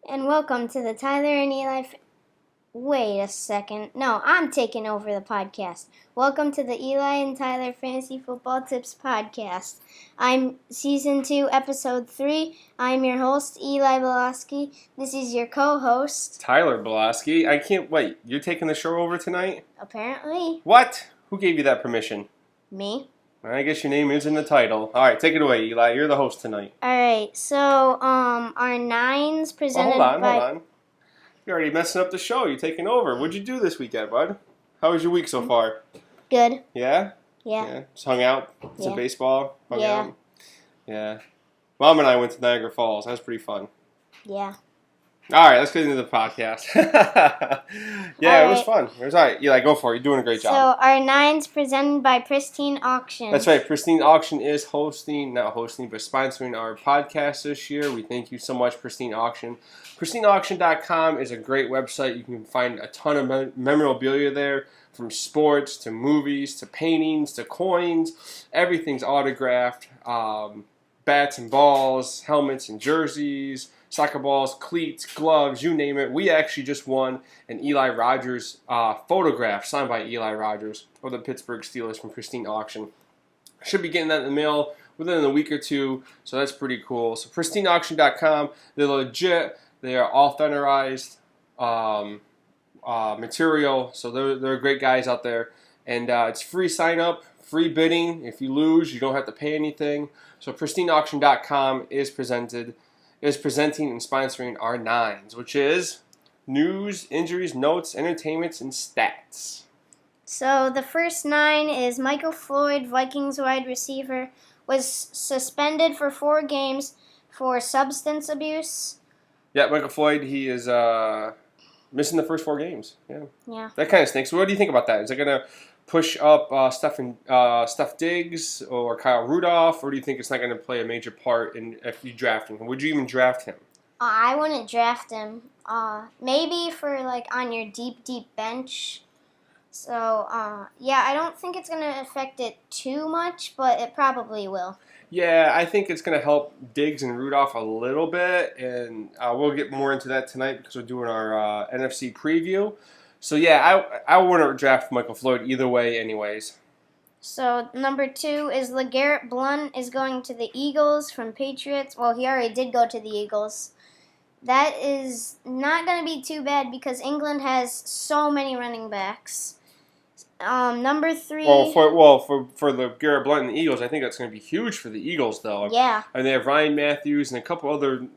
And welcome to the Tyler and Eli. Wait a second. No, I'm taking over the podcast. Welcome to the Eli and Tyler Fantasy Football Tips podcast. I'm season 2, episode 3. I'm your host, Eli Belosky. This is your co-host, Tyler Belosky. I can't wait. You're taking the show over tonight? apparently, What? Who gave you that permission? me. I guess your name is in the title. All right, take it away, Eli. You're the host tonight. All right. So, our nines presented Hold by. on. You're already messing up the show. You're taking over. What'd you do this weekend, bud? How was your week so far? Good. Yeah? Yeah. Just hung out? Yeah. Some baseball? Hung Yeah. out? Yeah. Mom and I went to Niagara Falls. That was pretty fun. Yeah. All right, let's get into the podcast. Yeah, it was fun. It was all right. Eli, go for it. You're doing a great job. So, our nines presented by Pristine Auction. That's right. Pristine Auction is sponsoring our podcast this year. We thank you so much, Pristine Auction. PristineAuction.com is a great website. You can find a ton of memorabilia there, from sports to movies to paintings to coins. Everything's autographed. Bats and balls, helmets and jerseys, soccer balls, cleats, gloves, you name it. We actually just won an Eli Rogers photograph signed by Eli Rogers of the Pittsburgh Steelers from Pristine Auction. Should be getting that in the mail within a week or two, so that's pretty cool. So PristineAuction.com, they're legit. They are authorized material, so they're great guys out there. And it's free sign up, free bidding. If you lose, you don't have to pay anything. So PristineAuction.com is presenting and sponsoring our nines, which is news, injuries, notes, entertainments, and stats. So the first nine is Michael Floyd, Vikings wide receiver, was suspended for 4 games for substance abuse. Yeah, Michael Floyd, he is missing the first 4 games. Yeah. That kind of stinks. So what do you think about that? Is it going to push up Steph Diggs or Kyle Rudolph, or do you think it's not going to play a major part in if you draft him? Would you even draft him? I wouldn't draft him. Maybe for like on your deep bench. So, yeah, I don't think it's going to affect it too much, but it probably will. Yeah, I think it's going to help Diggs and Rudolph a little bit, and we'll get more into that tonight because we're doing our NFC preview. So, yeah, I wouldn't draft Michael Floyd either way anyways. So, number 2 is LeGarrette Blount is going to the Eagles from Patriots. Well, he already did go to the Eagles. That is not going to be too bad because England has so many running backs. Number 3. For the Garrett Blount and the Eagles, I think that's going to be huge for the Eagles, though. Yeah. And they have Ryan Matthews and a couple other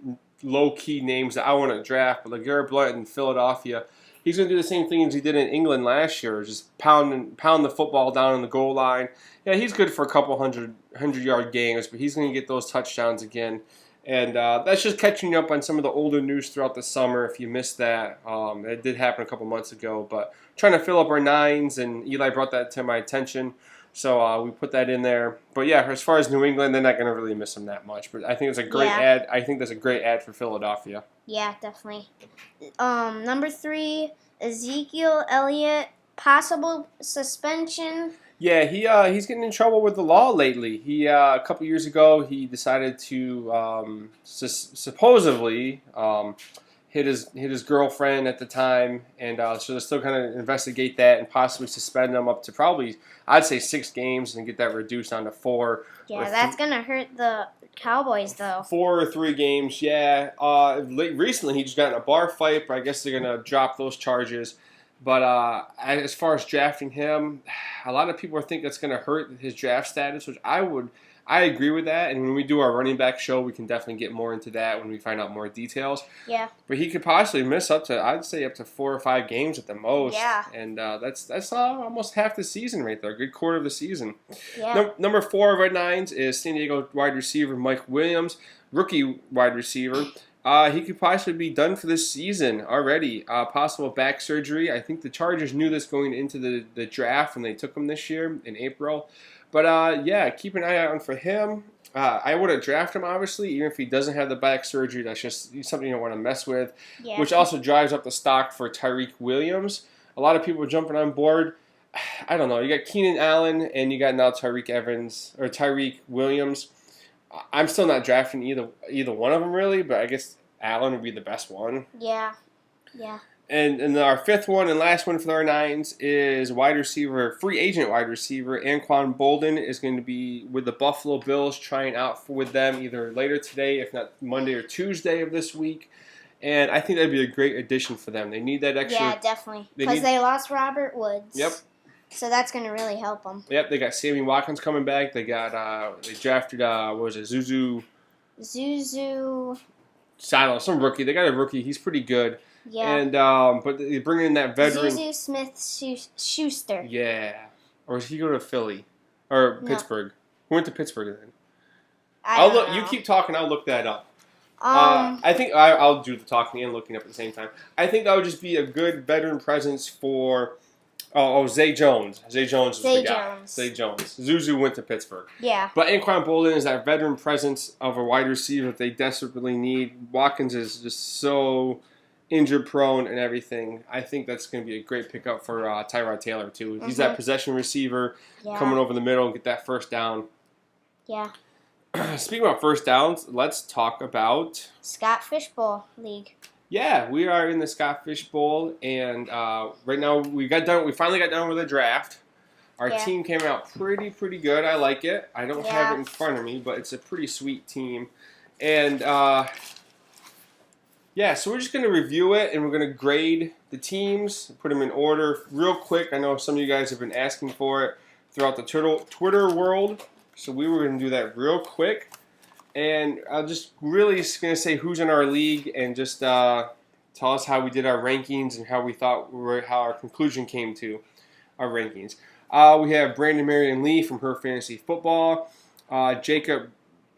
low-key names that I want to draft. But LeGarrette Blount in Philadelphia, he's going to do the same thing as he did in England last year, just pound the football down on the goal line. Yeah, he's good for a couple hundred-yard games, but he's going to get those touchdowns again. And that's just catching up on some of the older news throughout the summer. If you missed that, it did happen a couple months ago. But trying to fill up our nines, and Eli brought that to my attention, so we put that in there. But yeah, as far as New England, they're not going to really miss him that much. But I think it's a great ad. I think that's a great ad for Philadelphia. Yeah, definitely. Number 3, Ezekiel Elliott, possible suspension. Yeah, he's getting in trouble with the law lately. He a couple years ago he decided to supposedly hit his girlfriend at the time, and so they're still kind of investigate that and possibly suspend him up to probably I'd say 6 games and get that reduced down to 4. Yeah, that's gonna hurt the Cowboys though. 4 or 3 games. Yeah. Recently he just got in a bar fight, but I guess they're gonna drop those charges. But as far as drafting him, a lot of people think that's going to hurt his draft status, which I agree with that. And when we do our running back show, we can definitely get more into that when we find out more details. Yeah. But he could possibly miss I'd say up to 4 or 5 games at the most. Yeah. And that's almost half the season right there, a good quarter of the season. Yeah. Number 4 of our nines is San Diego wide receiver Mike Williams, rookie wide receiver. He could possibly be done for this season already. Possible back surgery. I think the Chargers knew this going into the draft when they took him this year in April. But, yeah, keep an eye out for him. I wouldn't draft him, obviously, even if he doesn't have the back surgery. That's just something you don't want to mess with, which also drives up the stock for Tyreek Williams. A lot of people are jumping on board. I don't know. You got Keenan Allen and you got now Tyreek Williams. I'm still not drafting either one of them really, but I guess Allen would be the best one. Yeah. And our fifth one and last one for our nines is free agent wide receiver. Anquan Bolden is going to be with the Buffalo Bills, trying out with them either later today, if not Monday or Tuesday of this week. And I think that'd be a great addition for them. They need that extra. Yeah, definitely. Because they lost Robert Woods. Yep. So that's going to really help them. Yep, they got Sammy Watkins coming back. They got they drafted Zuzu. I don't know, some rookie. They got a rookie. He's pretty good. Yeah. And but they bring in that veteran. Zuzu Smith-Schuster. Yeah. Or is he going to Philly or No. Pittsburgh? Who went to Pittsburgh then? I don't know. You keep talking. I'll look that up. I think I'll do the talking and looking up at the same time. I think that would just be a good veteran presence for. Zay Jones. Zay Jones was the guy. Zay Jones. Zuzu went to Pittsburgh. Yeah. But Anquan Bolden is that veteran presence of a wide receiver that they desperately need. Watkins is just so injured prone and everything. I think that's going to be a great pickup for Tyrod Taylor too. He's that possession receiver coming over the middle and get that first down. Yeah. Speaking about first downs, let's talk about Scott Fishbowl League. Yeah, we are in the Scott Fish Bowl, and right now we finally got done with the draft. Our team came out pretty good. I like it. I don't have it in front of me, but it's a pretty sweet team. And so we're just going to review it, and we're going to grade the teams, put them in order real quick. I know some of you guys have been asking for it throughout the Twitter world, so we were going to do that real quick. And I'll just really going to say who's in our league and just tell us how we did our rankings and how we thought how our conclusion came to our rankings. We have Brandon Marion Lee from Her Fantasy Football, Jacob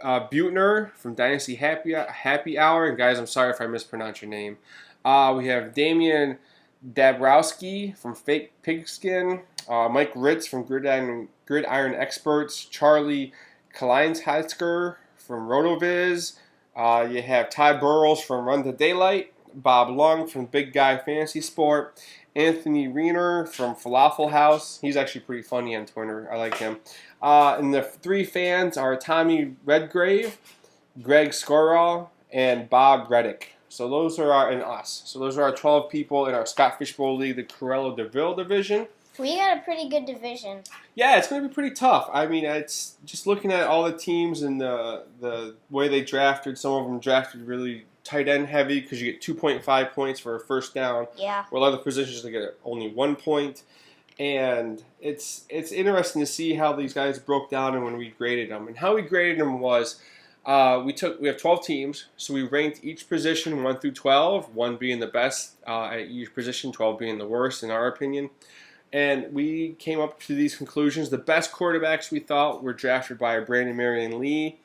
Butner from Dynasty Happy Hour, and guys, I'm sorry if I mispronounce your name. We have Damian Dabrowski from Fake Pigskin, Mike Ritz from Gridiron Experts, Charlie Kleinsheisker from RotoViz. You have Ty Burrows from Run to Daylight, Bob Lung from Big Guy Fantasy Sport, Anthony Reiner from Falafel House. He's actually pretty funny on Twitter. I like him. And the three fans are Tommy Redgrave, Greg Scorall, and Bob Reddick. So those are our 12 people in our Scott Fishbowl League, the Corella DeVille division. We got a pretty good division. Yeah, it's going to be pretty tough. I mean, it's just looking at all the teams and the way they drafted. Some of them drafted really tight end heavy because you get 2.5 points for a first down. Yeah. While other positions they get only 1 point. And it's interesting to see how these guys broke down and when we graded them. And how we graded them was we have 12 teams, so we ranked each position 1 through 12, 1 being the best at each position, 12 being the worst in our opinion. And we came up to these conclusions. The best quarterbacks we thought were drafted by Brandon Marion Lee.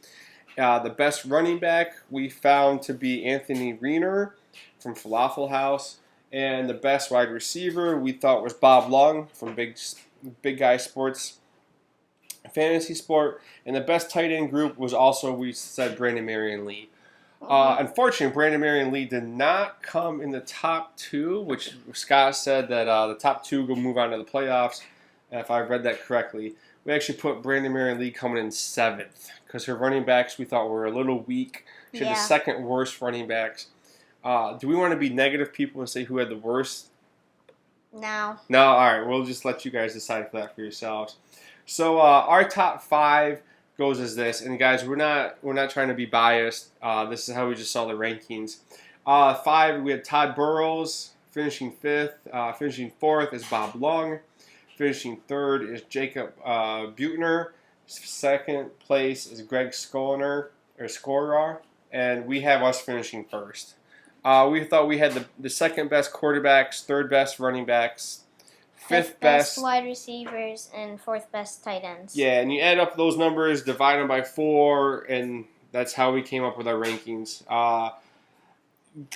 The best running back we found to be Anthony Reiner from Falafel House. And the best wide receiver we thought was Bob Lung from Big Guy Sports Fantasy Sport. And the best tight end group was also, we said, Brandon Marion Lee. Unfortunately, Brandon Marion Lee did not come in the top 2, which Scott said that the top 2 will move on to the playoffs. If I read that correctly, we actually put Brandon Marion Lee coming in 7th because her running backs we thought were a little weak. She had the second worst running backs. Do we want to be negative people and say who had the worst? No. No, all right. We'll just let you guys decide for that for yourselves. So our top 5 goes as this, and guys, we're not trying to be biased. This is how we just saw the rankings. 5, we had Todd Burrows finishing 5th. Finishing 4th is Bob Lung. Finishing 3rd is Jacob Butner. 2nd place is Greg Scorar, and we have us finishing 1st. We thought we had the 2nd best quarterbacks, 3rd best running backs, 5th best wide receivers, and 4th best tight ends. Yeah, and you add up those numbers, divide them by 4, and that's how we came up with our rankings.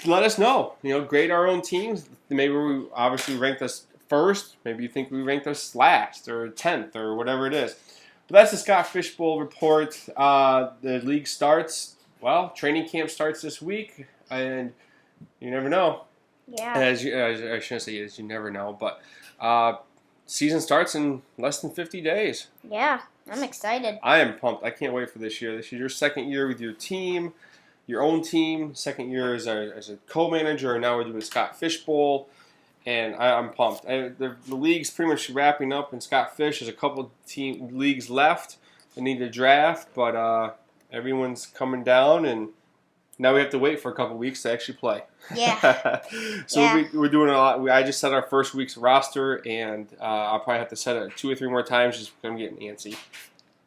Let us know. Grade our own teams. Maybe we obviously ranked us 1st. Maybe you think we ranked us last or 10th or whatever it is. But that's the Scott Fishbowl report. The league starts. Well, training camp starts this week, and you never know. Yeah. I shouldn't say as you never know, but season starts in less than 50 days. Yeah, I'm excited. I am pumped. I can't wait for this year. This is your 2nd year with your team. your own team. Second year as a co-manager, and now we're doing Scott Fish Bowl. And I'm pumped. The league's pretty much wrapping up, and Scott Fish has a couple leagues left. They need to draft, but everyone's coming down, and now we have to wait for a couple weeks to actually play. Yeah. So Yeah. we're doing a lot. I just set our first week's roster, and I'll probably have to set it 2 or 3 more times just because I'm getting antsy.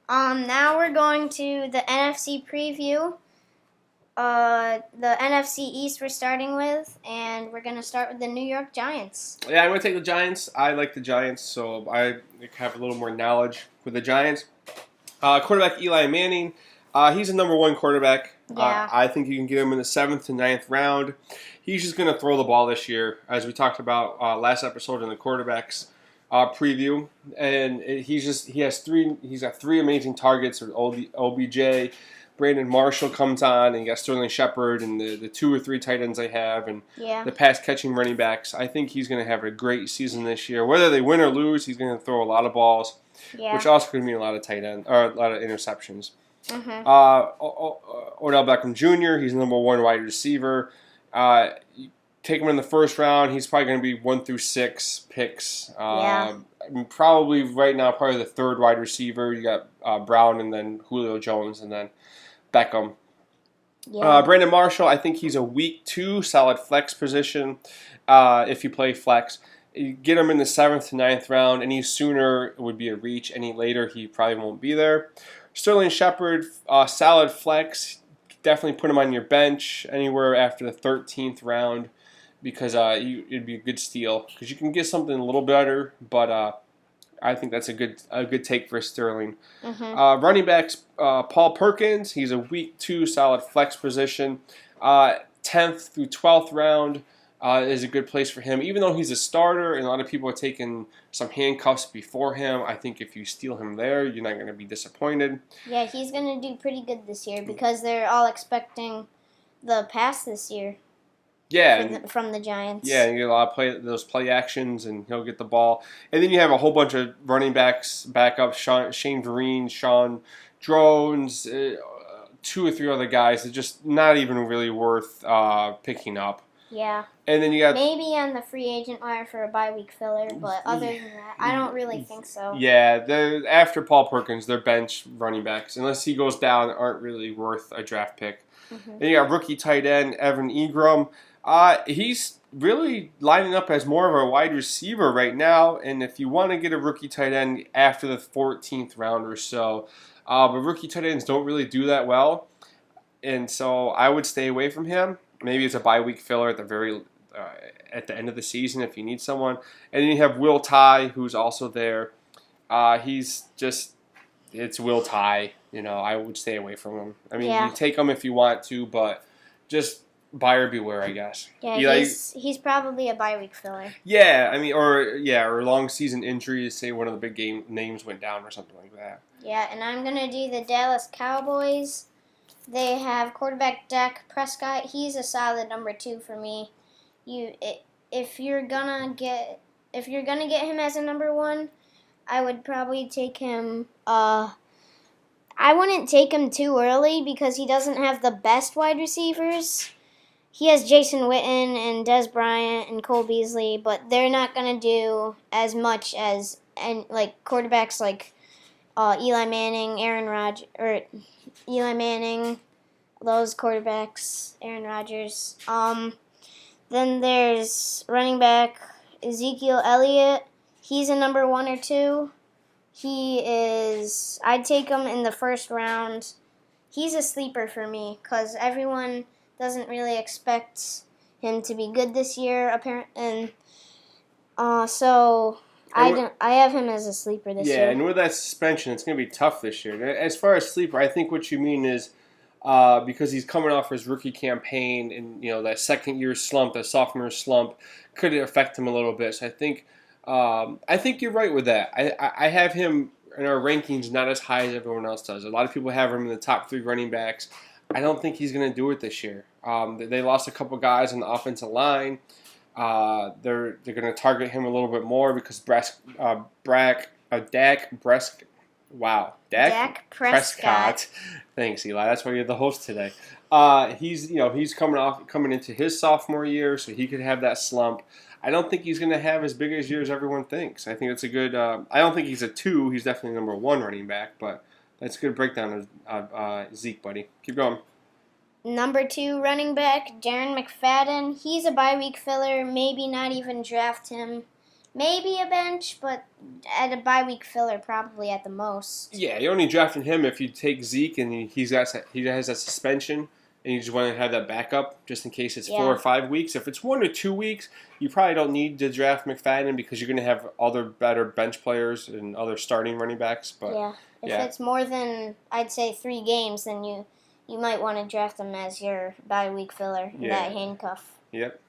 Now we're going to the NFC preview. The NFC East we're starting with, and we're going to start with the New York Giants. Yeah, I'm going to take the Giants. I like the Giants, so I have a little more knowledge with the Giants. Quarterback Eli Manning, he's a number 1 quarterback. Yeah. I think you can get him in the 7th to 9th round. He's just going to throw the ball this year, as we talked about last episode in the quarterbacks preview. And he's got 3 amazing targets with OBJ. Brandon Marshall comes on, and you got Sterling Shepard and the 2 or 3 tight ends they have, and the pass-catching running backs. I think he's going to have a great season this year. Whether they win or lose, he's going to throw a lot of balls, which also could mean a lot of tight end or a lot of interceptions. Mm-hmm. Odell Beckham Jr., he's the number 1 wide receiver. Take him in the first round, he's probably going to be 1 through 6 picks. Probably right now, probably the 3rd wide receiver. You got Brown, and then Julio Jones, and then Beckham. Yeah. Brandon Marshall, I think he's a week 2 solid flex position if you play flex. You get him in the 7th to 9th round. Any sooner it would be a reach. Any later he probably won't be there. Sterling Shepard, solid flex. Definitely put him on your bench anywhere after the 13th round because it'd be a good steal because you can get something a little better, but I think that's a good take for Sterling. Mm-hmm. Running backs, Paul Perkins. He's a week 2 solid flex position. 10th through 12th round is a good place for him. Even though he's a starter and a lot of people are taking some handcuffs before him, I think if you steal him there, you're not going to be disappointed. Yeah, he's going to do pretty good this year because they're all expecting the pass this year. Yeah, from the Giants. Yeah, and you get a lot of those play actions, and he'll get the ball. And then you have a whole bunch of running backs, backups, Shane Vereen, Sean Drones, 2 or 3 other guys that just not even really worth picking up. Yeah. And then you got maybe on the free agent wire for a bye-week filler, but other than that, I don't really think so. Yeah, after Paul Perkins, their bench running backs, unless he goes down, aren't really worth a draft pick. Mm-hmm. Then you got rookie tight end Evan Ingram. He's really lining up as more of a wide receiver right now, and if you want to get a rookie tight end after the 14th round or so, but rookie tight ends don't really do that well, and so I would stay away from him. Maybe it's a bye-week filler at the end of the season if you need someone. And then you have Will Tye, who's also there. It's Will Tye. I would stay away from him. I mean, you take him if you want to, but just buyer beware, I guess. Yeah, he's probably a bye-week filler. Yeah, I mean, or long season injuries. Say one of the big game names went down or something like that. Yeah, and I'm gonna do the Dallas Cowboys. They have quarterback Dak Prescott. He's a solid number 2 for me. If you're gonna get him as a number 1, I would probably take him. I wouldn't take him too early because he doesn't have the best wide receivers. He has Jason Witten and Dez Bryant and Cole Beasley, but they're not gonna do as much as quarterbacks like Eli Manning, Eli Manning, those quarterbacks, Aaron Rodgers. Then there's running back Ezekiel Elliott. He's a number 1 or 2. I'd take him in the first round. He's a sleeper for me because everyone doesn't really expect him to be good this year, apparently. And so I have him as a sleeper this year. Yeah, and with that suspension, it's going to be tough this year. As far as sleeper, I think what you mean is because he's coming off his rookie campaign and that second-year slump, that sophomore slump, could affect him a little bit. So I think you're right with that. I have him in our rankings not as high as everyone else does. A lot of people have him in the top 3 running backs. I don't think he's going to do it this year. They lost a couple guys on the offensive line. They're going to target him a little bit more because Dak Wow. Dak Prescott. Thanks, Eli. That's why you're the host today. He's coming into his sophomore year, so he could have that slump. I don't think he's going to have as big a year as everyone thinks. I think it's a good. I don't think he's a 2. He's definitely number 1 running back, but that's a good breakdown of Zeke, buddy. Keep going. Number 2 running back, Darren McFadden. He's a bye week filler. Maybe not even draft him. Maybe a bench, but at a bye week filler, probably at the most. Yeah, you're only drafting him if you take Zeke and he has that suspension, and you just want to have that backup just in case it's 4 or 5 weeks. If it's 1 or 2 weeks, you probably don't need to draft McFadden because you're going to have other better bench players and other starting running backs. But if it's more than, I'd say, 3 games, then you might want to draft him as your bye week filler, that handcuff. Yep.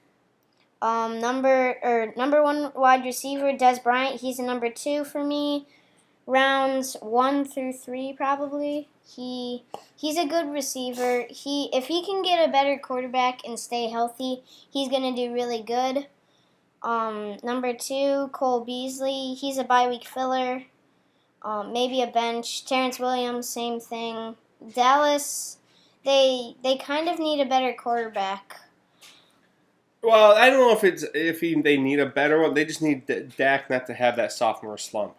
Number 1 wide receiver, Dez Bryant. He's a number 2 for me. Rounds 1 through 3, probably. He's a good receiver. If he can get a better quarterback and stay healthy, he's gonna do really good. Number 2, Cole Beasley. He's a bye week filler. Maybe a bench. Terrence Williams, same thing. Dallas, they kind of need a better quarterback. Well, I don't know if they need a better one. They just need Dak not to have that sophomore slump.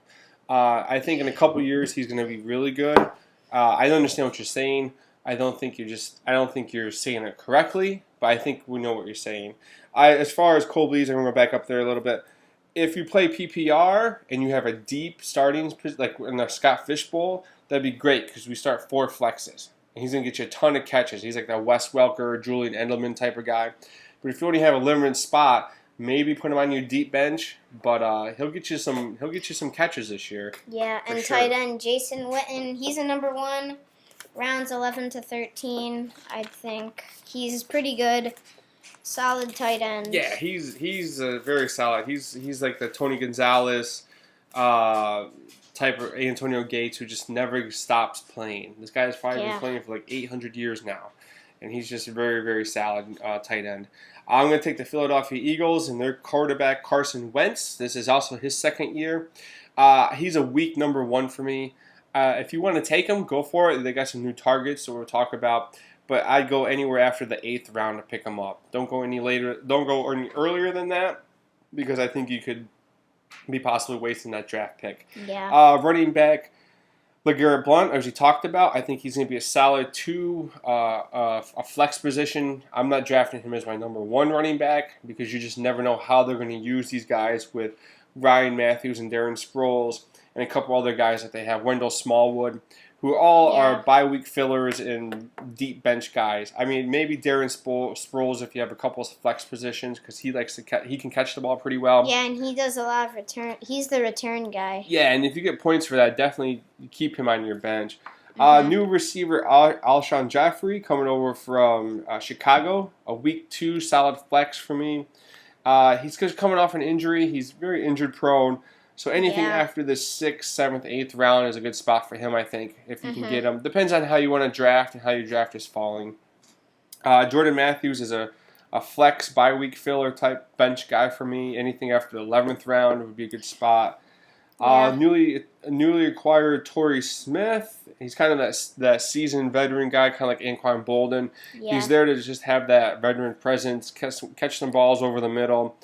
I think in a couple years he's going to be really good. I understand what you're saying. I don't think you're saying it correctly, but I think we know what you're saying. As far as Cole Beasley, I'm going to back up there a little bit. If you play PPR and you have a deep starting, like in the Scott Fishbowl, that'd be great because we start 4 flexes. And he's going to get you a ton of catches. He's like that Wes Welker, Julian Edelman type of guy. But if you only have a limited spot, maybe put him on your deep bench. But he'll get you some catches this year. Yeah, and tight end Jason Witten, he's a number 1, rounds 11 to 13. I think he's pretty good, solid tight end. Yeah, he's very solid. He's like the Tony Gonzalez type of Antonio Gates who just never stops playing. This guy's probably been playing for like 800 years now. And he's just a very, very solid tight end. I'm going to take the Philadelphia Eagles and their quarterback, Carson Wentz. This is also his 2nd year. He's a weak number 1 for me. If you want to take him, go for it. They got some new targets that we'll talk about. But I'd go anywhere after the 8th round to pick him up. Don't go any later. Don't go any earlier than that because I think you could be possibly wasting that draft pick. Yeah. Running back, LeGarrette Blount, as we talked about, I think he's going to be a solid 2, a flex position. I'm not drafting him as my number 1 running back because you just never know how they're going to use these guys with Ryan Matthews and Darren Sproles and a couple other guys that they have, Wendell Smallwood, who all are bye-week fillers and deep bench guys. I mean, maybe Darren Sproles if you have a couple of flex positions because he can catch the ball pretty well. Yeah, and he does a lot of return. He's the return guy. Yeah, and if you get points for that, definitely keep him on your bench. New receiver Alshon Jeffrey coming over from Chicago, a week 2 solid flex for me. He's just coming off an injury. He's very injured prone. So anything after the 6th, 7th, 8th round is a good spot for him, I think, if you can get him. Depends on how you want to draft and how your draft is falling. Jordan Matthews is a flex bye-week filler type bench guy for me. Anything after the 11th round would be a good spot. Newly acquired Torrey Smith. He's kind of that seasoned veteran guy, kind of like Anquan Bolden. Yeah. He's there to just have that veteran presence, catch some balls over the middle.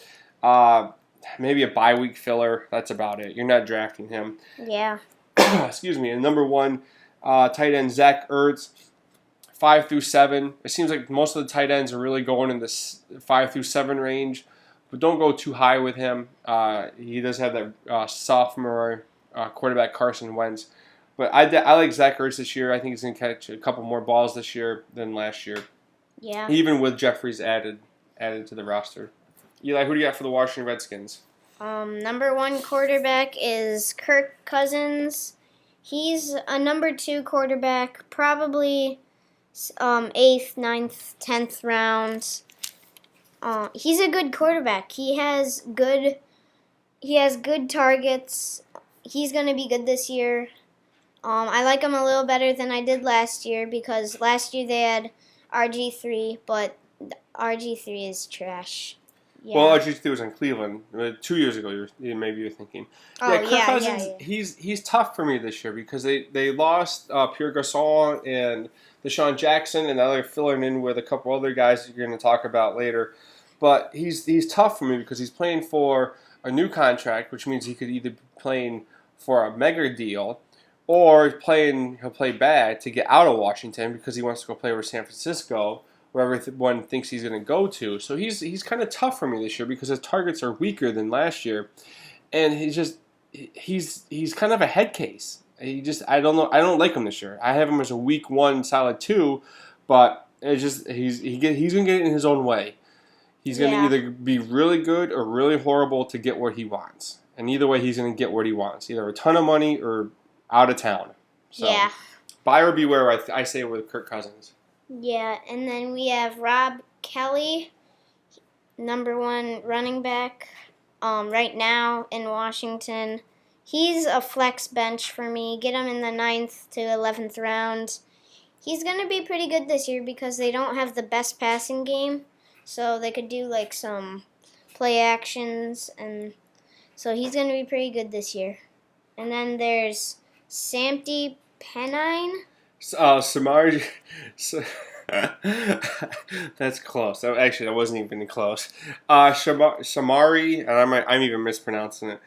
Maybe a bye-week filler. That's about it. You're not drafting him. Yeah. Excuse me. And number 1, tight end Zach Ertz, 5 through 7. It seems like most of the tight ends are really going in this 5 through 7 range, but don't go too high with him. He does have that sophomore quarterback Carson Wentz. But I like Zach Ertz this year. I think he's going to catch a couple more balls this year than last year. Yeah. Even with Jeffries added to the roster. Eli, who do you got for the Washington Redskins? Number 1 quarterback is Kirk Cousins. He's a number 2 quarterback, probably 8th, 9th, 10th rounds. He's a good quarterback. He has good targets. He's going to be good this year. I like him a little better than I did last year because last year they had RG3, but RG3 is trash. Yeah. Well, RG3 was in Cleveland 2 years ago. Maybe you're thinking. Oh, Yeah, Kirk yeah, Cousins. yeah. He's tough for me this year because they lost Pierre Garçon and Deshaun Jackson, and now they're filling in with a couple other guys you're going to talk about later. But he's tough for me because he's playing for a new contract, which means he could either be playing for a mega deal, or he'll play bad to get out of Washington because he wants to go play with San Francisco, where everyone thinks he's going to go to. So he's kind of tough for me this year because his targets are weaker than last year, and he's kind of a head case. I don't know, I don't like him this year. I have him as a week 1 solid 2, but it's just he's going to get in his own way. He's going to either be really good or really horrible to get what he wants. And either way, he's going to get what he wants. Either a ton of money or out of town. So, Yeah. buyer beware, I say with Kirk Cousins. Yeah, and then we have Rob Kelly, number 1 running back right now in Washington. He's a flex bench for me. Get him in the 9th to 11th round. He's going to be pretty good this year because they don't have the best passing game. So they could do like some play actions, and so he's going to be pretty good this year. And then there's Samty Penine. Samari. That's close. Actually, that wasn't even close. Samari, and I'm even mispronouncing it.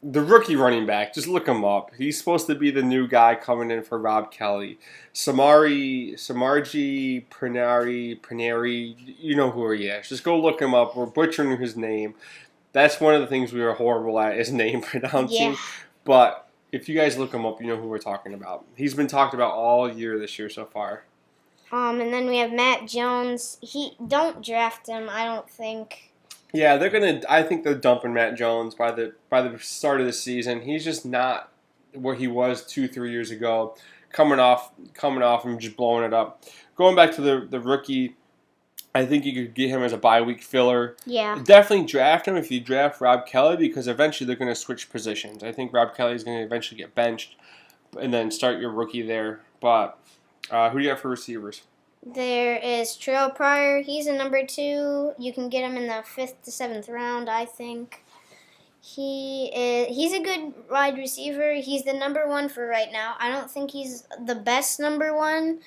The rookie running back, just look him up. He's supposed to be the new guy coming in for Rob Kelly. Samarji Pranari, you know who he is. Just go look him up. We're butchering his name. That's one of the things we are horrible at, is name pronouncing. Yeah. But if you guys look him up, you know who we're talking about. He's been talked about all year this year so far. And then we have Matt Jones. Don't draft him, I don't think. Yeah, I think they're dumping Matt Jones by the start of the season. He's just not where he was 2-3 years ago. Coming off and just blowing it up. Going back to the rookie, I think you could get him as a bye week filler. Yeah. Definitely draft him if you draft Rob Kelly, because eventually they're going to switch positions. I think Rob Kelly is going to eventually get benched and then start your rookie there. But who do you have for receivers? There is Terrell Pryor. He's a number 2. You can get him in the 5th to 7th round, I think. He's a good wide receiver. He's the number 1 for right now. I don't think he's the best number 1,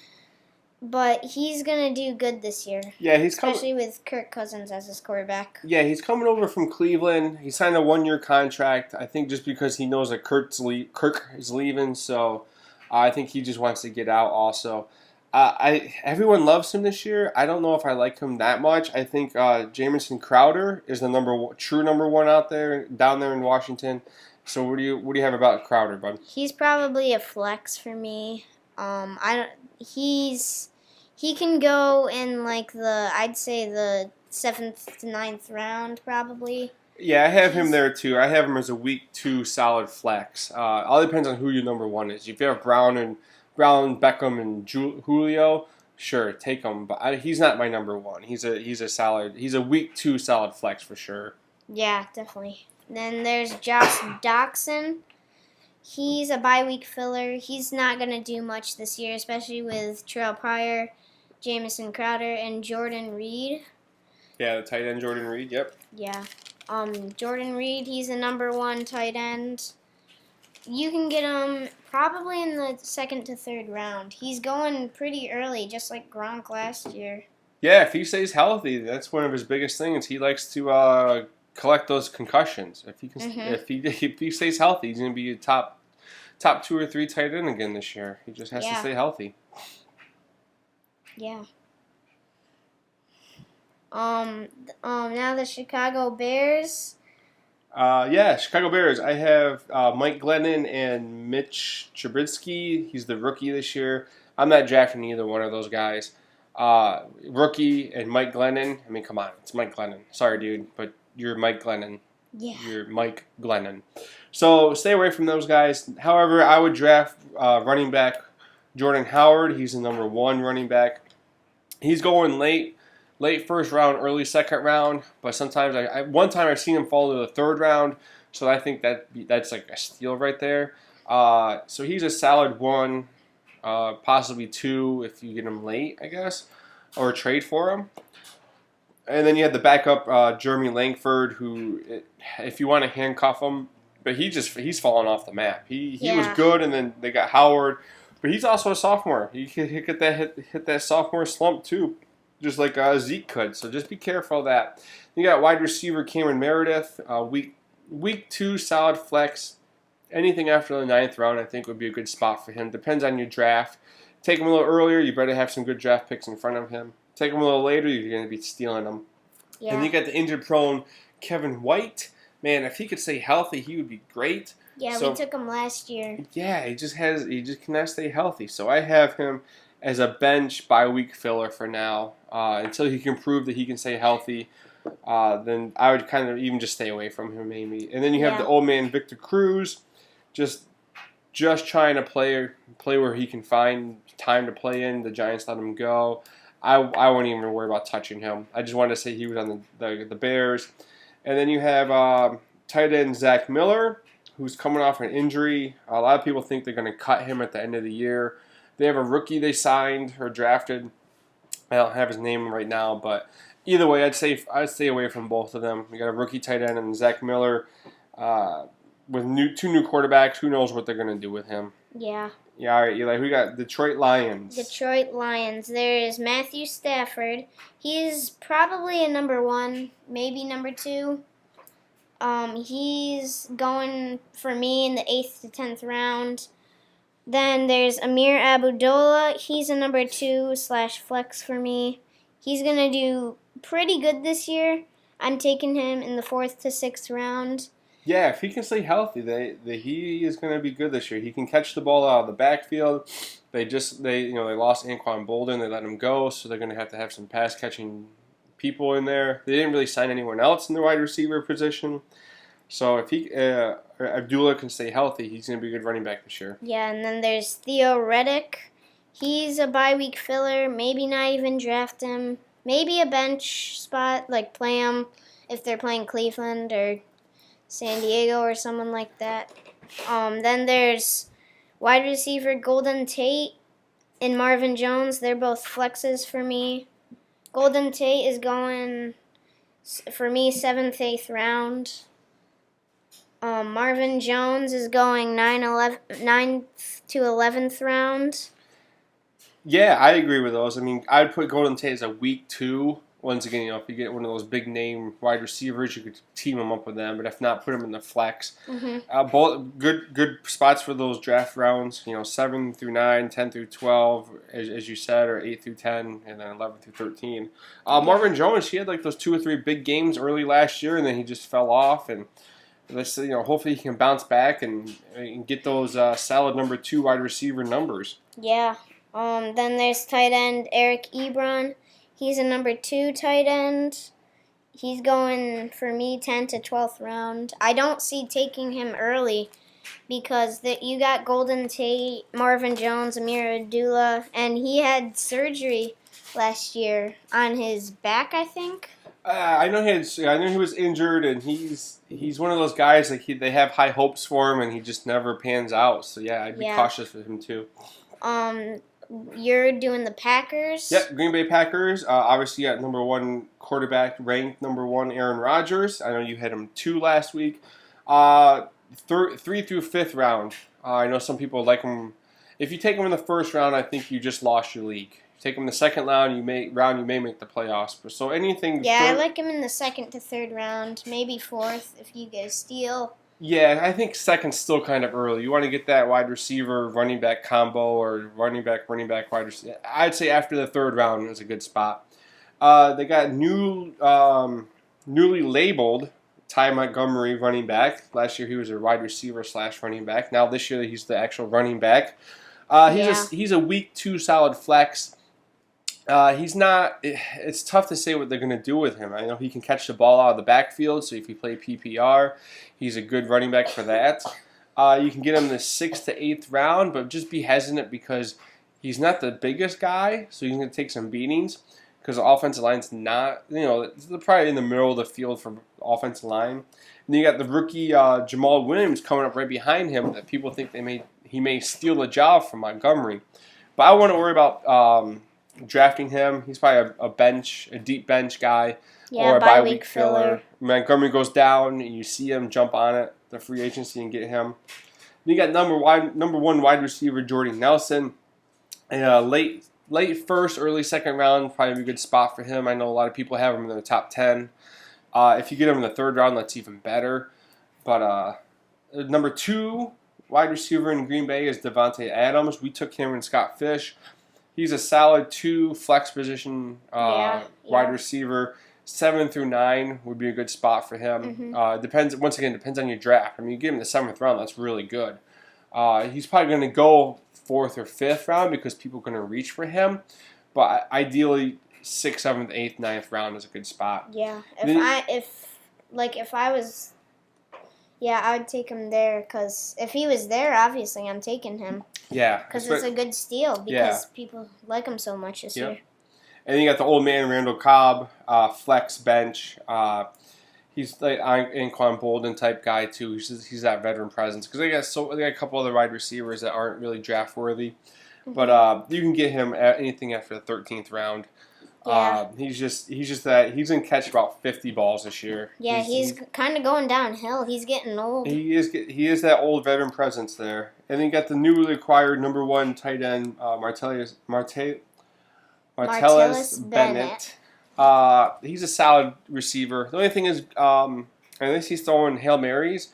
but he's going to do good this year. Yeah, especially with Kirk Cousins as his quarterback. Yeah, he's coming over from Cleveland. He signed a 1-year contract, I think just because he knows that Kirk is leaving, so I think he just wants to get out also. Everyone loves him this year. I don't know if I like him that much. I think Jamison Crowder is the true number 1 down there in Washington. So what do you have about Crowder, bud? He's probably a flex for me. He can go in like I'd say the 7th to 9th round probably. Yeah, I have him there too. I have him as a week 2 solid flex. All depends on who your number 1 is. If you have Brown, Beckham, and Julio, sure, take him. But he's not my number 1. He's a week 2 solid flex for sure. Yeah, definitely. Then there's Josh Doxson. He's a bye week filler. He's not gonna do much this year, especially with Terrell Pryor, Jamison Crowder, and Jordan Reed. Yeah, the tight end Jordan Reed. Yep. Yeah. Jordan Reed. He's a number 1 tight end. You can get him probably in the 2nd to 3rd round. He's going pretty early, just like Gronk last year. Yeah, if he stays healthy, that's one of his biggest things. He likes to collect those concussions. If he stays healthy, he's going to be a top 2 or 3 tight end again this year. He just has to stay healthy. Yeah. Now the Chicago Bears. Chicago Bears. I have Mike Glennon and Mitch Trubisky. He's the rookie this year. I'm not drafting either one of those guys. Rookie and Mike Glennon. I mean, come on, it's Mike Glennon. Sorry, dude, but you're Mike Glennon. Yeah. You're Mike Glennon. So stay away from those guys. However, I would draft running back Jordan Howard. He's the number 1 running back. He's going late 1st round, early 2nd round. But sometimes one time I've seen him fall to the 3rd round. So I think that's like a steal right there. So he's a solid 1, possibly 2 if you get him late, I guess, or trade for him. And then you have the backup, Jeremy Langford, who, if you want to handcuff him, but he's fallen off the map. He was good, and then they got Howard, but he's also a sophomore. He could hit that sophomore slump too, just like Zeke could. So just be careful of that. You got wide receiver Cameron Meredith, week 2 solid flex. Anything after the 9th round, I think, would be a good spot for him. Depends on your draft. Take him a little earlier, you better have some good draft picks in front of him. Take him a little later, you're going to be stealing them. Yeah. And you got the injured-prone Kevin White. Man, if he could stay healthy, he would be great. Yeah, we took him last year. Yeah, he just cannot stay healthy. So I have him as a bench bye-week filler for now. Until he can prove that he can stay healthy, then I would kind of even just stay away from him maybe. And then you have the old man Victor Cruz, just trying to play where he can find time to play in. The Giants let him go. I wouldn't even worry about touching him. I just wanted to say he was on the Bears. And then you have tight end Zach Miller, who's coming off an injury. A lot of people think they're going to cut him at the end of the year. They have a rookie they signed or drafted. I don't have his name right now, but either way, I'd stay away from both of them. You got a rookie tight end and Zach Miller with two new quarterbacks. Who knows what they're going to do with him? Yeah. Yeah, all right, Eli. We got Detroit Lions. Detroit Lions. There is Matthew Stafford. He's probably a number 1, maybe number 2. He's going for me in the 8th to 10th round. Then there's Amir Abdullah. He's a number 2/flex for me. He's gonna do pretty good this year. I'm taking him in the 4th to 6th round. Yeah, if he can stay healthy, he is going to be good this year. He can catch the ball out of the backfield. They lost Anquan Bolden. They let him go, so they're going to have some pass catching people in there. They didn't really sign anyone else in the wide receiver position. So if Abdullah can stay healthy, he's going to be a good running back this year. Yeah, and then there's Theo Reddick. He's a bye-week filler. Maybe not even draft him. Maybe a bench spot, like play him if they're playing Cleveland or San Diego or someone like that. Then there's wide receiver Golden Tate and Marvin Jones. They're both flexes for me. Golden Tate is going, for me, 7th, 8th round. Marvin Jones is going 9th to 11th round. Yeah, I agree with those. I mean, I'd put Golden Tate as a week 2. Once again, if you get one of those big name wide receivers, you could team them up with them. But if not, put them in the flex. Mm-hmm. Both good spots for those draft rounds. 7 through 9, 10 through 12, as you said, or 8 through 10, and then 11 through 13. Marvin Jones, he had like those 2 or 3 big games early last year, and then he just fell off. And hopefully he can bounce back and get those solid number 2 wide receiver numbers. Yeah. Then there's tight end Eric Ebron. He's a number 2 tight end. He's going, for me, 10th to 12th round. I don't see taking him early because you got Golden Tate, Marvin Jones, Amir Abdullah, and he had surgery last year on his back, I think. I know he was injured, and he's one of those guys they have high hopes for him, and he just never pans out. So yeah, I'd be cautious with him too. You're doing the Packers? Yep, Green Bay Packers. Obviously, you got number 1 quarterback ranked number 1, Aaron Rodgers. I know you had him 2 last week. 3 through 5th round. I know some people like him. If you take him in the 1st round, I think you just lost your league. If you take him in the 2nd round, you may make the playoffs. So anything. Yeah, I like him in the 2nd to 3rd round, maybe 4th if you get a steal. Yeah, I think 2nd's still kind of early. You want to get that wide receiver, running back combo, or running back, wide receiver. I'd say after the 3rd round is a good spot. They got newly labeled Ty Montgomery running back. Last year he was a wide receiver / running back. Now this year he's the actual running back. He's a week 2 solid flex. He's not. It's tough to say what they're going to do with him. I know he can catch the ball out of the backfield, so if you play PPR, he's a good running back for that. You can get him in the 6th to 8th round, but just be hesitant because he's not the biggest guy, so he's going to take some beatings because the offensive line's not. They're probably in the middle of the field for offensive line. And then you got the rookie Jamal Williams coming up right behind him that people think he may steal the job from Montgomery. But I wouldn't worry about drafting him. He's probably a deep bench guy Yeah, or a bye bye week filler. Montgomery goes down, and you see him jump on it, the free agency, and get him. You got number one wide receiver Jordy Nelson. Late first, early second round, probably be a good spot for him. I know a lot of people have him in the top 10. If you get him in the third round, that's even better. But number 2 wide receiver in Green Bay is Devontae Adams. We took him and Scott Fish. He's a solid 2 flex position wide receiver. 7 through 9 would be a good spot for him. Depends on your draft. I mean, you give him the 7th round, that's really good. He's probably going to go 4th or 5th round because people are going to reach for him. But ideally, 6th, 7th, 8th, 9th round is a good spot. Yeah, if I was, I would take him there because if he was there, obviously I'm taking him. Yeah, because it's a good steal because people like him so much this year. And then you got the old man Randall Cobb, flex bench. He's like Anquan Bolden type guy too. He's that veteran presence because they got a couple other wide receivers that aren't really draft worthy, but you can get him at anything after the 13th round. Yeah. He's just that he's gonna catch about 50 balls this year. Yeah, he's kind of going downhill. He's getting old. He is that old veteran presence there. And then you got the newly acquired number 1 tight end Martellus Bennett. He's a solid receiver. The only thing is, at least he's throwing Hail Marys.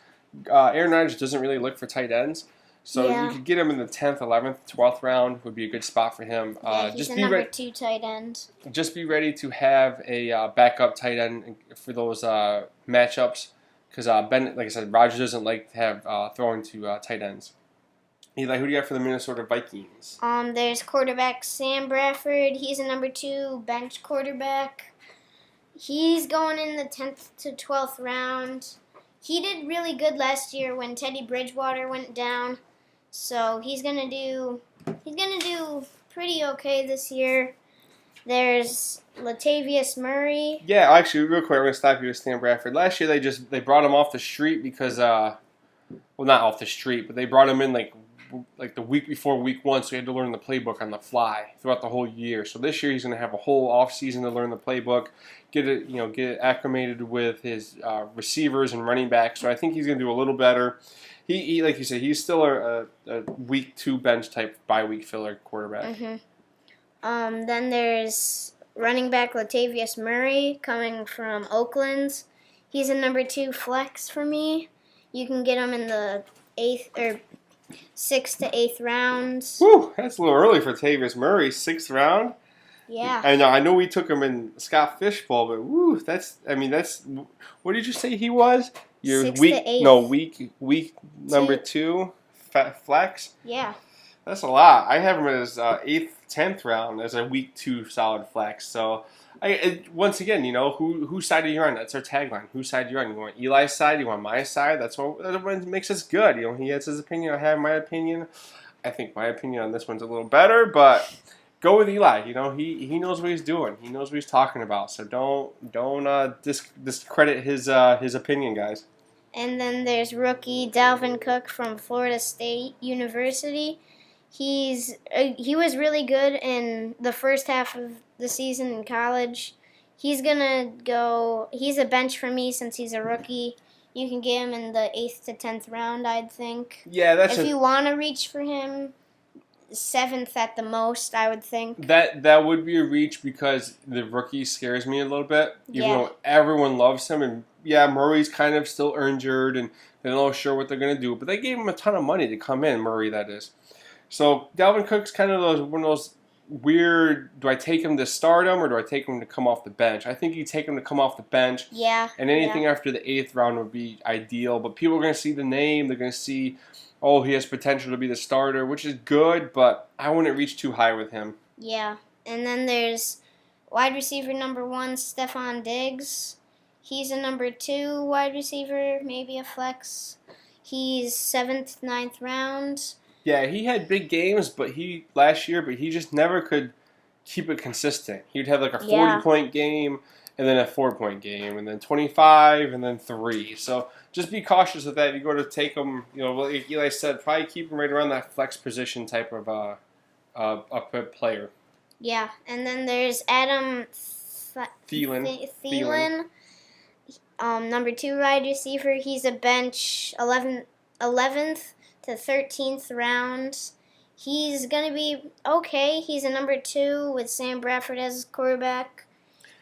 Aaron Rodgers doesn't really look for tight ends. So you could get him in the 10th, 11th, 12th round would be a good spot for him. He's the number 2 tight end. Just be ready to have a backup tight end for those matchups because Bennett, like I said, Rodgers doesn't like to have throwing to tight ends. Eli, who do you got for the Minnesota Vikings? There's quarterback Sam Bradford. He's a number 2 bench quarterback. He's going in the 10th to 12th round. He did really good last year when Teddy Bridgewater went down. So he's gonna do pretty okay this year. There's Latavius Murray. Yeah, actually, real quick, I'm gonna stop you with Sam Bradford. Last year they brought him off the street because well, not off the street, but they brought him in like the week before week 1, so he had to learn the playbook on the fly throughout the whole year. So this year he's going to have a whole off season to learn the playbook, get acclimated with his receivers and running backs. So I think he's going to do a little better. He like you said, he's still a week 2 bench type bye week filler quarterback. Then there's running back Latavius Murray coming from Oakland. He's a number 2 flex for me. You can get him in the 6th to 8th rounds. Whew, that's a little early for Latavius Murray, 6th round. Yeah. I know we took him in Scott Fishbowl, but woo, that's what did you say he was? Your 6th week to 8th. No, week number 2 flex? Yeah. That's a lot. I have him as 8th, 10th round as a week 2 solid flex. So once again, whose side are you on? That's our tagline. Whose side are you on? You want Eli's side? You want my side? That's what makes us good. He has his opinion. I have my opinion. I think my opinion on this one's a little better, but go with Eli. He knows what he's doing. He knows what he's talking about. So don't discredit his opinion, guys. And then there's rookie Dalvin Cook from Florida State University. He was really good in the first half of the season in college. He's a bench for me since he's a rookie. You can get him in the 8th to 10th round, I'd think. Yeah, if you want to reach for him, 7th at the most, I would think. That would be a reach because the rookie scares me a little bit. Even though everyone loves him, and Murray's kind of still injured, and they're not sure what they're gonna do. But they gave him a ton of money to come in, Murray, that is. So Dalvin Cook's kind of one of those weird, do I take him to start him or do I take him to come off the bench? I think you take him to come off the bench. Yeah. And anything after the 8th round would be ideal. But people are going to see the name. They're going to see, he has potential to be the starter, which is good, but I wouldn't reach too high with him. Yeah. And then there's wide receiver number 1, Stephon Diggs. He's a number 2 wide receiver, maybe a flex. He's 7th, 9th round. Yeah, he had big games, last year, but he just never could keep it consistent. He'd have like a 40-point game, and then a 4-point game, and then 25, and then 3. So just be cautious with that. If you go to take him, like Eli said, probably keep him right around that flex position type of a player. Yeah, and then there's Adam Thielen. Number 2 wide receiver. He's a bench 11th to 13th round. He's going to be okay. He's a number 2 with Sam Bradford as his quarterback.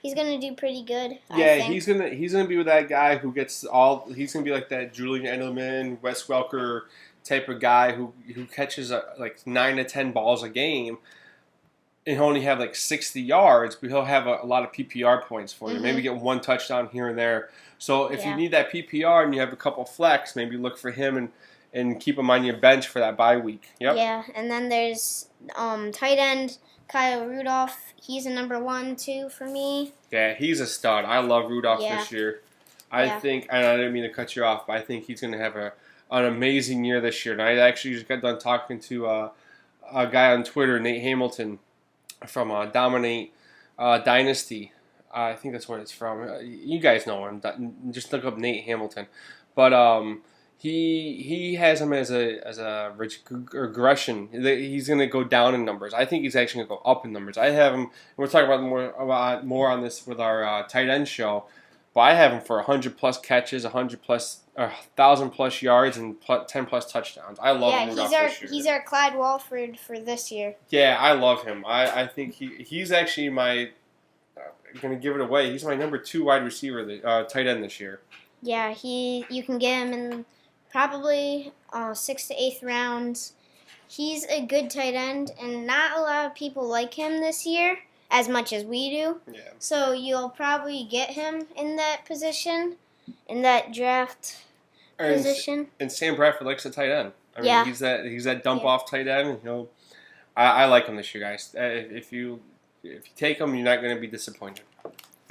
He's going to do pretty good, Yeah, I think. he's gonna be with that guy who gets all. He's gonna be like that Julian Edelman, Wes Welker type of guy who catches like 9 to 10 balls a game, and he'll only have like 60 yards, but he'll have a lot of PPR points for you. Maybe get one touchdown here and there. So if you need that PPR and you have a couple flex, maybe look for him and keep him on your bench for that bye week. Yep. Yeah, and then there's tight end Kyle Rudolph. He's a number 1 too for me. Yeah, he's a stud. I love Rudolph this year. I think, and I didn't mean to cut you off, but I think he's going to have an amazing year this year. And I actually just got done talking to a guy on Twitter, Nate Hamilton, from Dominate Dynasty. I think that's what it's from. You guys know him. Just look up Nate Hamilton. But he has him as a regression. He's going to go down in numbers. I think he's actually going to go up in numbers. I have him. We'll talk about more on this with our tight end show. But I have him for 100 plus catches, 1,000 plus yards, and 10 plus touchdowns. I love him. He's our Clyde Walford for this year. Yeah, I love him. I think he's actually my. I'm gonna give it away. He's my number 2 wide receiver, tight end this year. Yeah, you can get him in probably 6th to 8th rounds. He's a good tight end, and not a lot of people like him this year as much as we do. Yeah. So you'll probably get him in that position, in that draft position. And Sam Bradford likes a tight end. I mean, he's that dump off tight end. I like him this year, guys. If you take him, you're not going to be disappointed.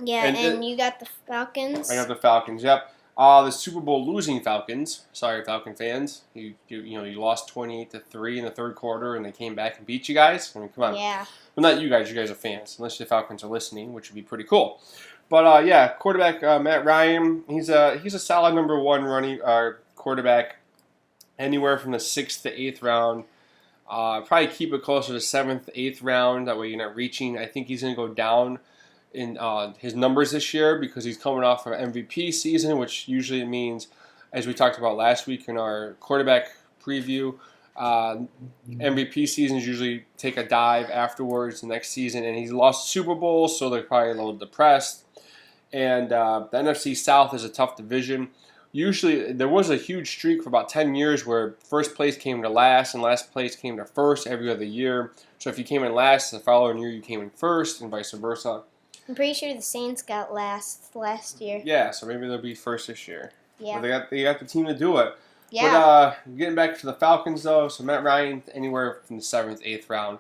Yeah, and you got the Falcons. I got the Falcons. Yep. The Super Bowl losing Falcons. Sorry, Falcon fans. You lost 28-3 in the third quarter, and they came back and beat you guys. I mean, come on. Yeah. Well, not you guys. You guys are fans, unless the Falcons are listening, which would be pretty cool. But yeah, quarterback Matt Ryan. He's a solid number 1 running quarterback. Anywhere from the 6th to 8th round. Probably keep it closer to 7th, 8th round. That way you're not reaching. I think he's going to go down in his numbers this year because he's coming off of an MVP season, which usually means, as we talked about last week in our quarterback preview, MVP seasons usually take a dive afterwards the next season, and he's lost the Super Bowl, so they're probably a little depressed. And the NFC South is a tough division. Usually, there was a huge streak for about 10 years where first place came to last and last place came to first every other year. So if you came in last, the following year you came in first, and vice versa. I'm pretty sure the Saints got last year. Yeah, so maybe they'll be first this year. Yeah. But they got the team to do it. Yeah. But getting back to the Falcons, though, so Matt Ryan, anywhere from the 7th, 8th round.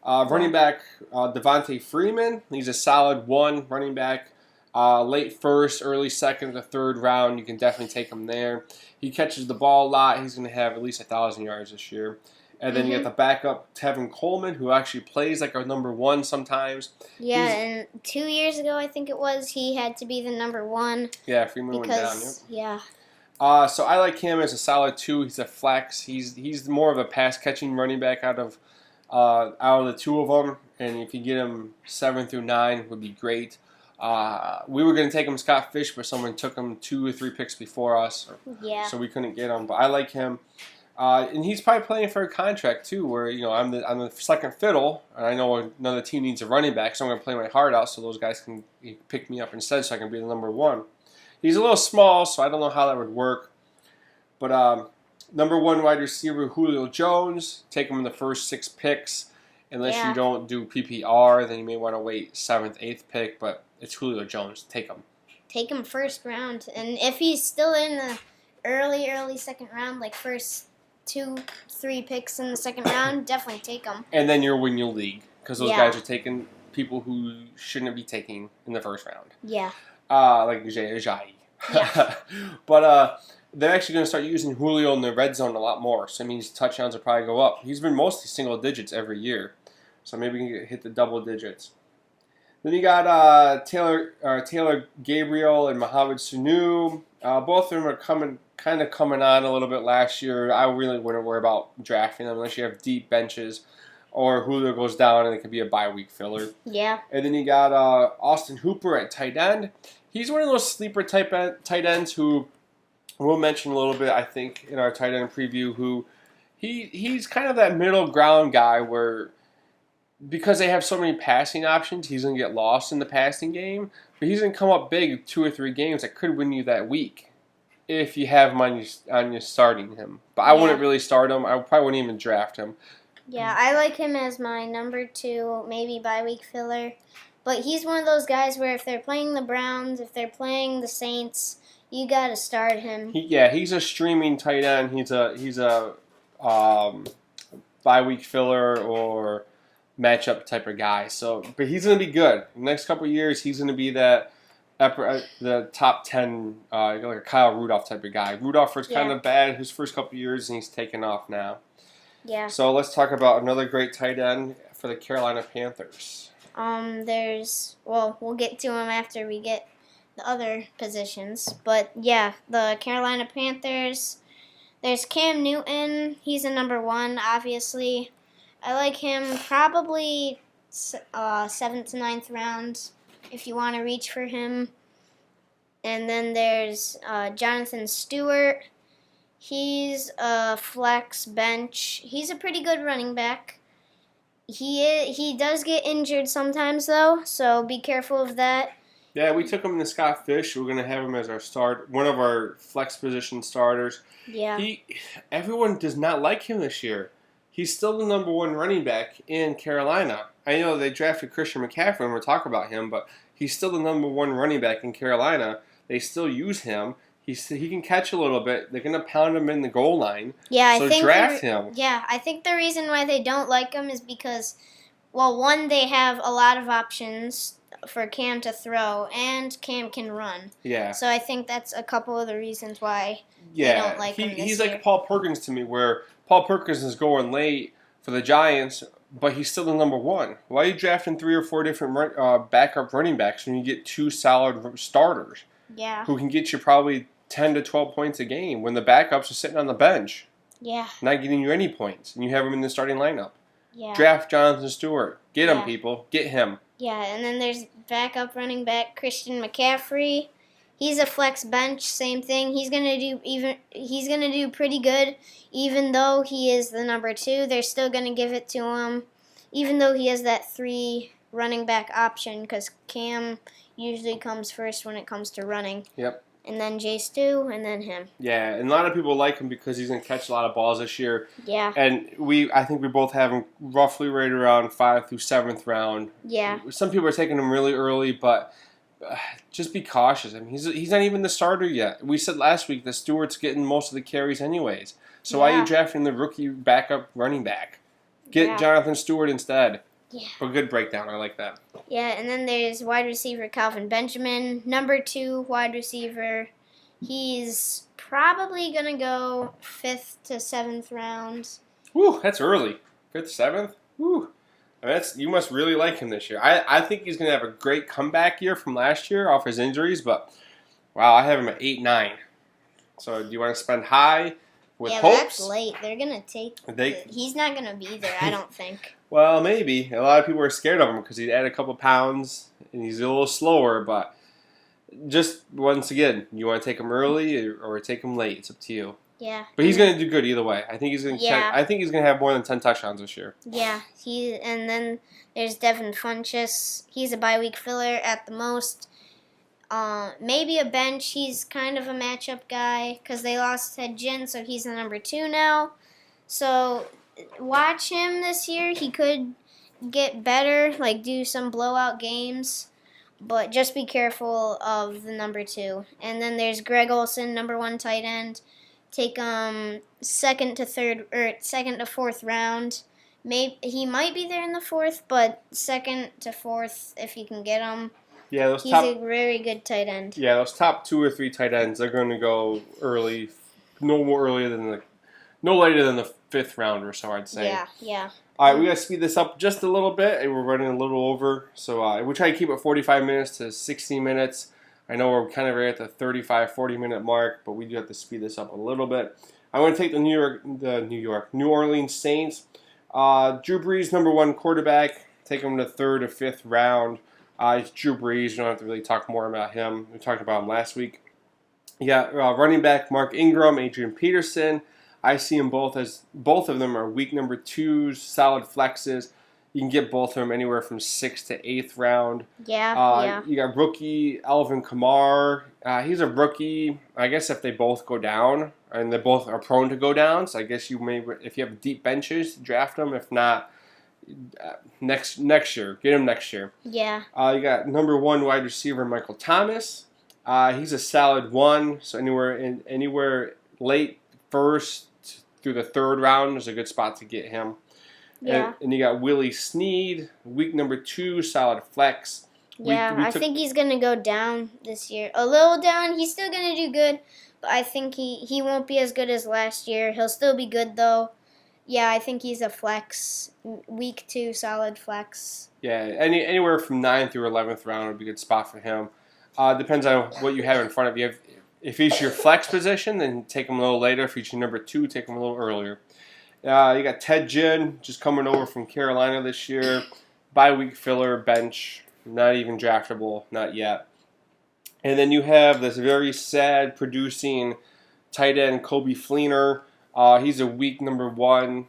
Running back, Devontae Freeman. He's a solid 1 running back. Late first, early second to third round, you can definitely take him there. He catches the ball a lot. He's going to have at least 1,000 yards this year. And then you got the backup, Tevin Coleman, who actually plays like our number 1 sometimes. Yeah, and 2 years ago, I think it was, he had to be the number 1. Yeah, Freeman went down. Yep. Yeah. So I like him as a solid 2. He's a flex. He's more of a pass catching running back out of the 2 of them. And if you get him 7 through 9, would be great. We were going to take him Scott Fish, but someone took him 2 or 3 picks before us. Yeah. So we couldn't get him. But I like him. And he's probably playing for a contract too, where I'm the second fiddle, and I know another team needs a running back, so I'm going to play my heart out so those guys can pick me up instead, so I can be the number 1. He's a little small, so I don't know how that would work. But number 1 wide receiver Julio Jones, take him in the first 6 picks. Unless you don't do PPR, then you may want to wait 7th, 8th pick. But it's Julio Jones. Take him. Take him first round, and if he's still in the early second round, like first 2, 3 picks in the second round, definitely take them. And then you'll win your league because those guys are taking people who shouldn't be taking in the first round. Yeah. Like Ajayi. Yeah. But they're actually going to start using Julio in the red zone a lot more. So it means touchdowns will probably go up. He's been mostly single digits every year. So maybe we can hit the double digits. Then you got Taylor Gabriel and Mohamed Sanu. Both of them are kind of coming on a little bit last year. I really wouldn't worry about drafting them unless you have deep benches or Julio goes down and it could be a bye week filler. Yeah. And then you got Austin Hooper at tight end. He's one of those sleeper tight ends who we'll mention a little bit, I think, in our tight end preview, who he's kind of that middle ground guy where because they have so many passing options, he's going to get lost in the passing game. But he's going to come up big 2 or 3 games that could win you that week if you have him on your starting him. But I wouldn't really start him. I probably wouldn't even draft him. Yeah, I like him as my number 2, maybe bye-week filler. But he's one of those guys where if they're playing the Browns, if they're playing the Saints, you got to start him. He's a streaming tight end. He's a bye-week filler or matchup type of guy. So, but he's going to be good. The next couple of years, he's going to be the top 10, like a Kyle Rudolph type of guy. Rudolph was kind of bad his first couple of years, and he's taken off now. Yeah. So let's talk about another great tight end for the Carolina Panthers. We'll get to him after we get the other positions. But yeah, the Carolina Panthers, there's Cam Newton. He's a number 1, obviously. I like him probably 7th to 9th round if you want to reach for him. And then there's Jonathan Stewart. He's a flex bench. He's a pretty good running back. He does get injured sometimes though, so be careful of that. Yeah, we took him to Scott Fish. We're going to have him as one of our flex position starters. Yeah. Everyone does not like him this year. He's still the number 1 running back in Carolina. I know they drafted Christian McCaffrey, and we'll talk about him, but he's still the number 1 running back in Carolina. They still use him. He can catch a little bit. They're going to pound him in the goal line. Yeah, I think draft him. Yeah, I think the reason why they don't like him is because, well, one, they have a lot of options for Cam to throw, and Cam can run. Yeah. So I think that's a couple of the reasons why they don't like him this he's year. like Paul Perkins to me, where Paul Perkins is going late for the Giants, but he's still the number 1. Why are you drafting 3 or 4 different backup running backs when you get 2 solid starters? Yeah. Who can get you probably 10 to 12 points a game when the backups are sitting on the bench, Yeah. not getting you any points, and you have him in the starting lineup. Yeah. Draft Jonathan Stewart. Get him, people. Get him. Yeah, and then there's backup running back Christian McCaffrey. He's a flex bench, same thing. He's gonna do pretty good, even though he is the number 2. They're still gonna give it to him, even though he has that 3 running back option, because Cam usually comes first when it comes to running. Yep. And then Jay Stu, and then him. Yeah, and a lot of people like him because he's gonna catch a lot of balls this year. Yeah. And I think we both have him roughly right around 5th through 7th round. Yeah. Some people are taking him really early, but just be cautious. I mean, he's not even the starter yet. We said last week that Stewart's getting most of the carries anyways. So why are you drafting the rookie backup running back? Get Jonathan Stewart instead. Yeah. A good breakdown. I like that. Yeah, and then there's wide receiver Calvin Benjamin, number 2 wide receiver. He's probably going to go 5th to 7th round. Woo, that's early. 5th, 7th? Woo. I mean, you must really like him this year. I think he's going to have a great comeback year from last year off his injuries, but wow, I have him at 8-9. So do you want to spend high with hopes? Yeah, that's late. They're going to take he's not going to be there, I don't think. Well, maybe. A lot of people are scared of him because he'd add a couple pounds and he's a little slower, but just once again, you want to take him early or take him late. It's up to you. Yeah. But he's going to do good either way. I think he's going to I think he's going to have more than 10 touchdowns this year. Yeah, and then there's Devin Funchess. He's a bye-week filler at the most. Maybe a bench. He's kind of a matchup guy because they lost Ted Ginn, so he's the number 2 now. So watch him this year. He could get better, like do some blowout games, but just be careful of the number 2. And then there's Greg Olsen, number 1 tight end. Take 2nd to 4th round. He might be there in the 4th, but 2nd to 4th if you can get him. Yeah, he's a very good tight end. Yeah, those top 2 or 3 tight ends, they're going to go early, no later than the 5th round or so, I'd say. Yeah. All right, we got to speed this up just a little bit. We're running a little over, so we try to keep it 45 minutes to 60 minutes. I know we're kind of right at the 35, 40-minute mark, but we do have to speed this up a little bit. I want to take the New Orleans Saints. Drew Brees, number 1 quarterback. Take him to 3rd or 5th round. It's Drew Brees. You don't have to really talk more about him. We talked about him last week. You got running back Mark Ingram, Adrian Peterson. I see them both of them are week number 2s, solid flexes. You can get both of them anywhere from 6th to 8th round. Yeah. You got rookie Alvin Kamara. He's a rookie. I guess if they both go down, and they both are prone to go down, so I guess you may, if you have deep benches, draft them. If not, next year, get him next year. Yeah. You got number 1 wide receiver Michael Thomas. He's a solid 1, so anywhere late 1st through the 3rd round is a good spot to get him. Yeah. And you got Willie Snead, week number 2, solid flex. I think he's going to go down this year. A little down. He's still going to do good, but I think he won't be as good as last year. He'll still be good, though. Yeah, I think he's a flex. Week 2, solid flex. Yeah, anywhere from 9th through 11th round would be a good spot for him. Depends on what you have in front of you. If he's your flex position, then take him a little later. If he's your number 2, take him a little earlier. You got Ted Ginn, just coming over from Carolina this year. Bye-week filler, bench, not even draftable, not yet. And then you have this very sad producing tight end, Coby Fleener. He's a week number 1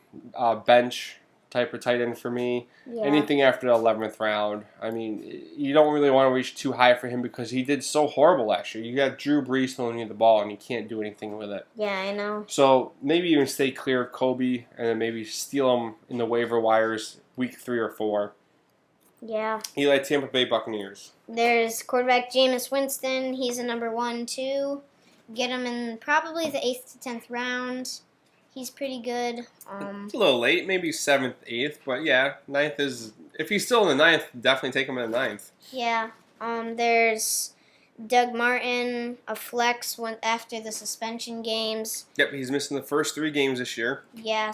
bench type of tight end for me. Yeah. Anything after the 11th round. I mean, you don't really want to reach too high for him because he did so horrible last year. You got Drew Brees throwing you the ball and you can't do anything with it. Yeah, I know. So maybe even stay clear of Coby and then maybe steal him in the waiver wires week 3 or 4. Yeah. Eli, Tampa Bay Buccaneers. There's quarterback Jameis Winston. He's a number 1, 2. Get him in probably the 8th to 10th round. He's pretty good. It's a little late, maybe 7th, 8th, but yeah, 9th is... If he's still in the 9th, definitely take him in the 9th. Yeah. There's Doug Martin, a flex after the suspension games. Yep, he's missing the first 3 games this year. Yeah,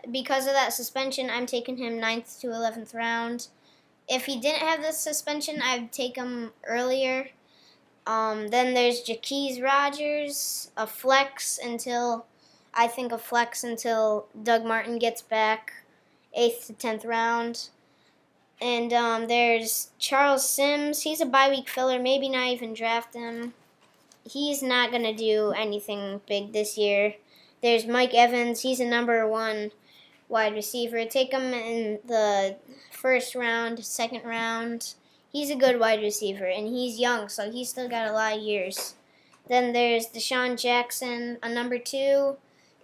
because of that suspension, I'm taking him 9th to 11th round. If he didn't have this suspension, I'd take him earlier. Then there's Jaquez Rodgers, a flex until Doug Martin gets back, 8th to 10th round. And there's Charles Sims. He's a bye-week filler. Maybe not even draft him. He's not going to do anything big this year. There's Mike Evans. He's a number 1 wide receiver. Take him in the 1st round, 2nd round. He's a good wide receiver, and he's young, so he's still got a lot of years. Then there's Deshaun Jackson, a number 2.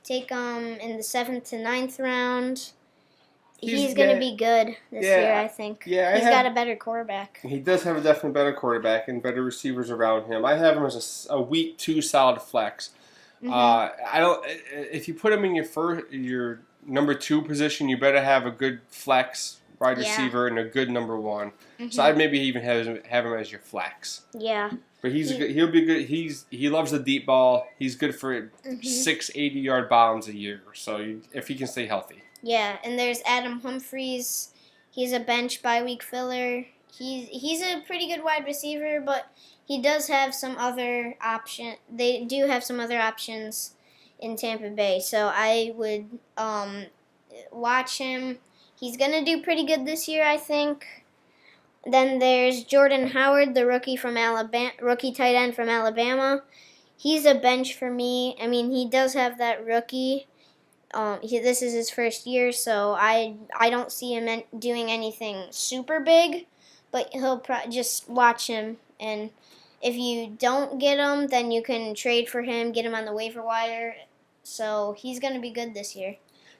Take him in the 7th to 9th round. He's going to be good this year, I think. Yeah, he's got a better quarterback. He does have a definitely better quarterback and better receivers around him. I have him as a week 2 solid flex. Mm-hmm. If you put him in your number 2 position, you better have a good flex wide receiver and a good number 1. Mm-hmm. So I'd maybe even have him as your flex. Yeah. But he'll be good. He loves the deep ball. He's good for 6 80-yard bombs a year. So if he can stay healthy. Yeah, and there's Adam Humphries. He's a bench bye-week filler. He's a pretty good wide receiver, but he does have some other option. They do have some other options in Tampa Bay, so I would watch him. He's gonna do pretty good this year, I think. Then there's Jordan Howard, the rookie tight end from Alabama. He's a bench for me. I mean, he does have that rookie. This is his first year, so I don't see him doing anything super big, but he'll just watch him. And if you don't get him, then you can trade for him, get him on the waiver wire. So he's going to be good this year.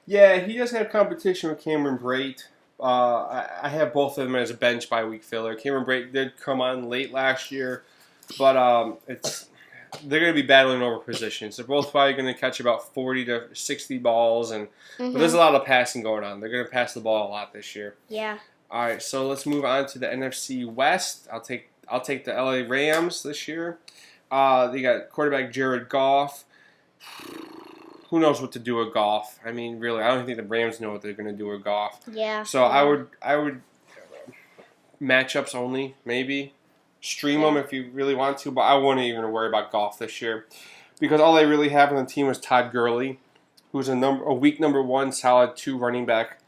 Yeah, he does have competition with Cameron Brate. I have both of them as a bench bye-week filler. Cameron Brate did come on late last year, but they're going to be battling over positions. They're both probably going to catch about 40 to 60 balls, but there's a lot of passing going on. They're going to pass the ball a lot this year. Yeah. All right, so let's move on to the NFC West. I'll take the LA Rams this year. They got quarterback Jared Goff. Who knows what to do with Goff? I mean, really, I don't think the Rams know what they're going to do with Goff. Yeah. So I would matchups only, maybe. Stream them if you really want to, but I wouldn't even worry about Goff this year. Because all they really have on the team is Todd Gurley, who's a week number 1 solid 2 running back.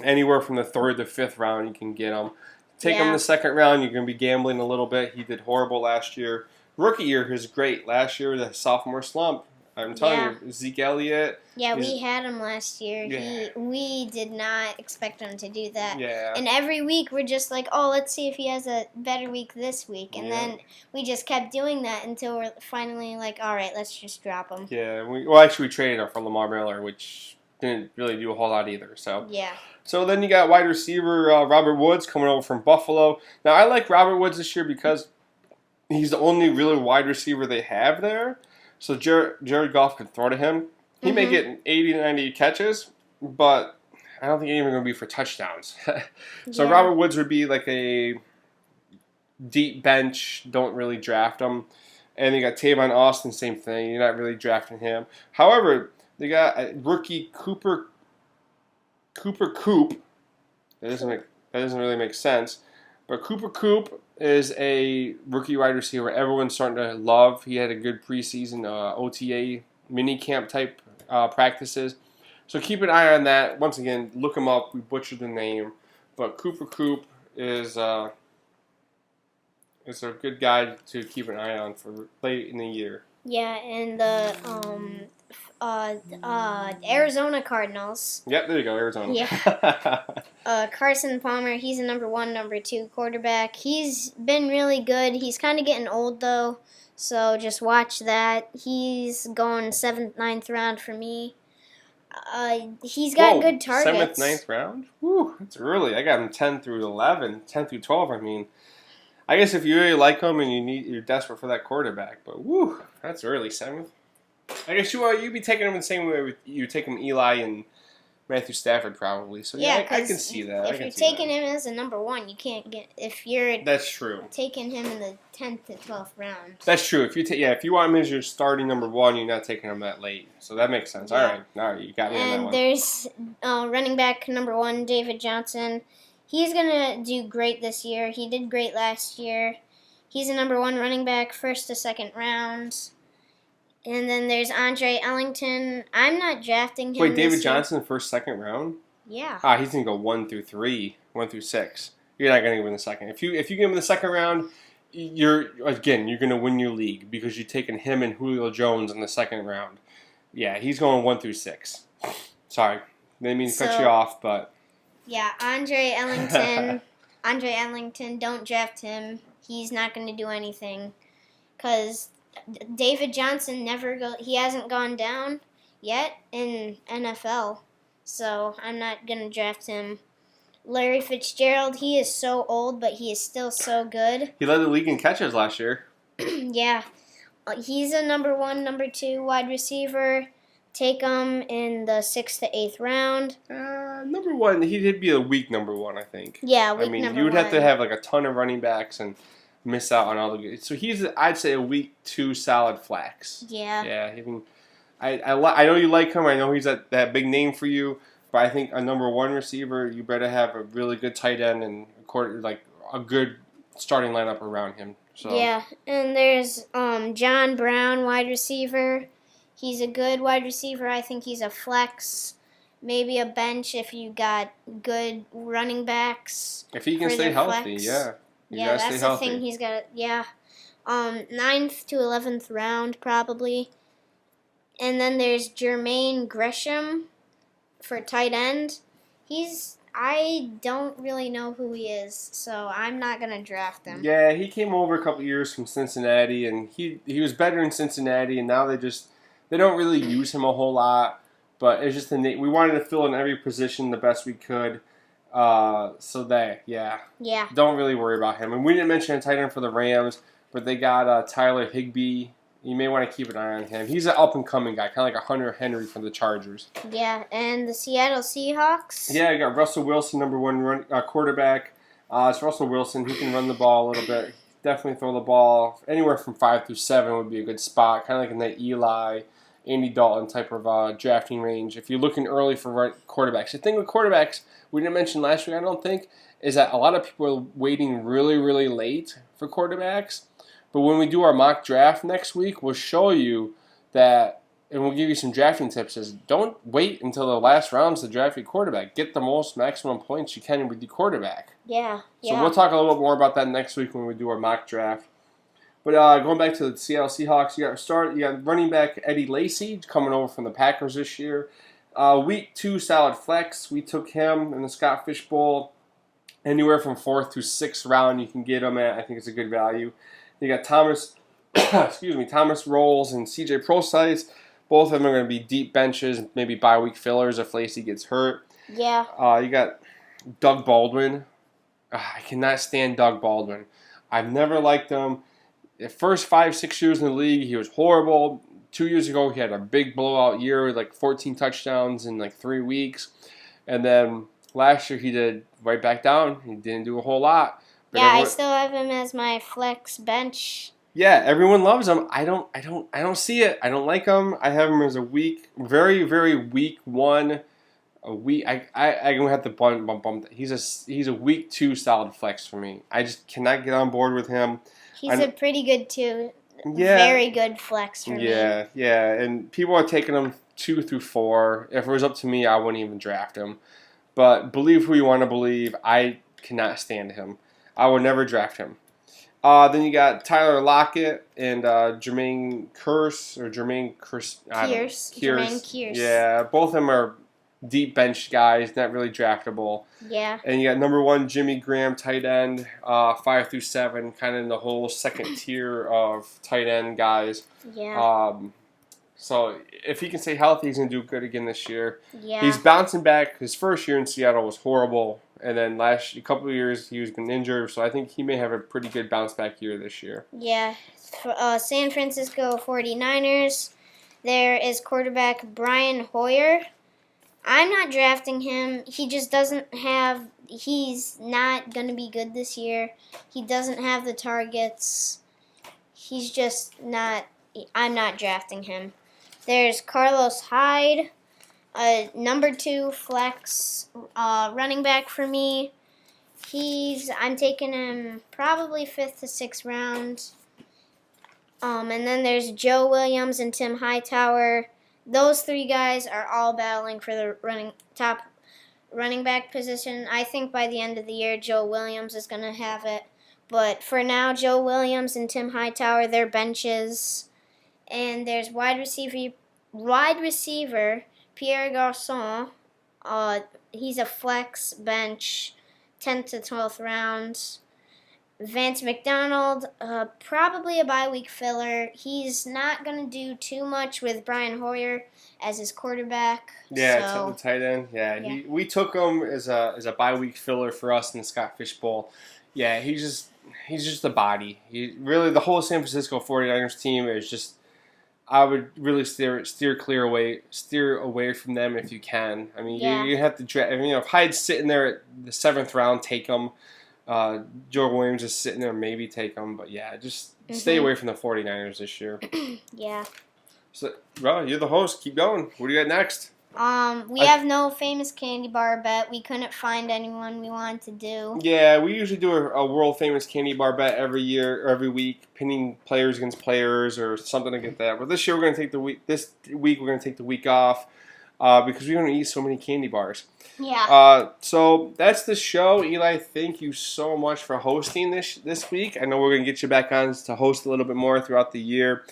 Anywhere from the 3rd to 5th round, you can get him. Take him in the 2nd round, you're going to be gambling a little bit. He did horrible last year. Rookie year was great. Last year, the sophomore slump. I'm telling you, Zeke Elliott. Yeah, we had him last year. Yeah. We did not expect him to do that. Yeah. And every week we're just like, oh, let's see if he has a better week this week. And then we just kept doing that until we're finally like, all right, let's just drop him. Yeah. We traded him for Lamar Miller, which didn't really do a whole lot either. So. Yeah. So then you got wide receiver Robert Woods coming over from Buffalo. Now I like Robert Woods this year because he's the only really wide receiver they have there. So Jared Goff can throw to him. He may get 80 to 90 catches, but I don't think he's even going to be for touchdowns. So Robert Woods would be like a deep bench, don't really draft him. And you got Tavon Austin, same thing. You're not really drafting him. However, they got a rookie Cooper Coop. That doesn't really make sense. But Cooper Coop is a rookie wide receiver everyone's starting to love. He had a good preseason OTA mini camp type practices. So keep an eye on that. Once again, look him up. We butchered the name. But Cooper Coop is a good guy to keep an eye on for late in the year. Yeah, and the Arizona Cardinals. Yep, there you go, Arizona. Yeah. Carson Palmer, he's a number 1, number 2 quarterback. He's been really good. He's kind of getting old, though, so just watch that. He's going 7th, 9th round for me. He's got good targets. 7th, 9th round? Whew, that's early. I got him 10 through 11, 10 through 12, I mean. I guess if you really like him and you're desperate for that quarterback, but whew, that's early, 7th. I guess you'd be taking him the same way you take him Eli and Matthew Stafford probably. So yeah, I can see that. If you're taking him as a number 1, you can't get if you're that's true. Taking him in the 10th to 12th round. That's true. If you want him as your starting number 1, you're not taking him that late. So that makes sense. Yeah. All right, you got me on that one. And there's running back number 1, David Johnson. He's gonna do great this year. He did great last year. He's a number 1 running back, 1st to 2nd rounds. And then there's Andre Ellington. I'm not drafting him. Wait, David Johnson, 1st, 2nd round? Yeah. He's gonna go 1 through 3, 1 through 6. You're not gonna go in the 2nd. If you get him in the 2nd round, you're gonna win your league because you're taking him and Julio Jones in the 2nd round. Yeah, he's going 1 through 6. Sorry, didn't mean to cut you off, but yeah, Andre Ellington. Andre Ellington, don't draft him. He's not going to do anything because David Johnson he hasn't gone down yet in NFL, so I'm not going to draft him. Larry Fitzgerald, he is so old, but he is still so good. He led the league in catches last year. Yeah. He's a number 1, number 2 wide receiver. Take him in the 6th to 8th round. Number 1, he'd be a weak number 1, I think. Yeah, weak number 1. You would have to have like a ton of running backs and miss out on all the good. So he's, I'd say, a week 2 solid flex. Yeah. Yeah. I know you like him. I know he's that big name for you. But I think a number 1 receiver, you better have a really good tight end and a good starting lineup around him. So. Yeah, and there's John Brown, wide receiver. He's a good wide receiver. I think he's a flex, maybe a bench if you got good running backs. If he can stay healthy, yeah. Yeah, that's the thing. He's got 9th to 11th round probably. And then there's Jermaine Gresham for tight end. I don't really know who he is, so I'm not going to draft him. Yeah, he came over a couple years from Cincinnati, and he was better in Cincinnati, and now they don't really use him a whole lot, but it's just we wanted to fill in every position the best we could. Yeah. Don't really worry about him. And we didn't mention a tight end for the Rams, but they got Tyler Higbee. You may want to keep an eye on him. He's an up-and-coming guy, kind of like a Hunter Henry from the Chargers. Yeah, and the Seattle Seahawks. Yeah, you got Russell Wilson, number 1 quarterback. It's Russell Wilson. He can run the ball a little bit. Definitely throw the ball. Anywhere from 5 through 7 would be a good spot, kind of like in that Eli, Andy Dalton type of drafting range. If you're looking early for quarterbacks. The thing with quarterbacks, we didn't mention last week, I don't think, is that a lot of people are waiting really, really late for quarterbacks. But when we do our mock draft next week, we'll show you that and we'll give you some drafting tips, is don't wait until the last rounds to draft your quarterback. Get the most maximum points you can with your quarterback. Yeah. So we'll talk a little bit more about that next week when we do our mock draft. But going back to the Seattle Seahawks, you got running back Eddie Lacy coming over from the Packers this year. Week 2 solid flex. We took him in the Scott Fish Bowl. Anywhere from 4th to 6th round, you can get him at. I think it's a good value. You got Thomas Rolls and CJ Prosise. Both of them are going to be deep benches, maybe bye-week fillers if Lacy gets hurt. Yeah. You got Doug Baldwin. I cannot stand Doug Baldwin. I've never liked him. The first 5-6 years in the league, he was horrible. 2 years ago, he had a big blowout year with like 14 touchdowns in like 3 weeks. And then last year, he did right back down. He didn't do a whole lot. But I still have him as my flex bench. Yeah, everyone loves him. I don't see it. I don't like him. I have him as a very, very weak one. I'm gonna have to bump. He's a week 2 solid flex for me. I just cannot get on board with him. He's a pretty good 2. Yeah, very good flex for me. Yeah, and people are taking him 2 through 4. If it was up to me, I wouldn't even draft him. But believe who you want to believe. I cannot stand him. I would never draft him. Then you got Tyler Lockett and Jermaine Kearse. Jermaine Kearse. Yeah, both of them are deep bench guys, not really draftable. Yeah. And you got number 1 Jimmy Graham, tight end, 5 through 7, kind of in the whole second tier of tight end guys. Yeah. So if he can stay healthy, he's going to do good again this year. Yeah. He's bouncing back. His first year in Seattle was horrible. And then a couple of years, he was been injured. So I think he may have a pretty good bounce back year this year. Yeah. San Francisco 49ers, there is quarterback Brian Hoyer. I'm not drafting him. He just doesn't have – he's not going to be good this year. He doesn't have the targets. He's just not – I'm not drafting him. There's Carlos Hyde, number 2 flex running back for me. I'm taking him probably 5th to 6th round. And then there's Joe Williams and Tim Hightower. Those 3 guys are all battling for the top running back position. I think by the end of the year, Joe Williams is going to have it. But for now, Joe Williams and Tim Hightower, they're benches. And there's wide receiver Pierre Garçon. He's a flex bench, 10th to 12th round. Vance McDonald, probably a bye-week filler. He's not going to do too much with Brian Hoyer as his quarterback. Yeah, so, the tight end. Yeah. We took him as a bye-week filler for us in the Scott Fish Bowl. Yeah, he's just a body. Really, the whole San Francisco 49ers team is just. I would really steer away from them if you can. I mean, you have to draft. I mean, if Hyde's sitting there at the 7th round, take him. Joe Williams is sitting there, maybe take him. But yeah, just stay away from the 49ers this year. Yeah. So, well, you're the host. Keep going. What do you got next? We have no famous candy bar bet. We couldn't find anyone we wanted to do. Yeah, we usually do a world famous candy bar bet every year or every week, pinning players against players or something to get that. But this year we're going to take the week. This week we're going to take the week off because we're going to eat so many candy bars. Yeah. So that's the show. Eli, thank you so much for hosting this week. I know we're going to get you back on to host a little bit more throughout the year.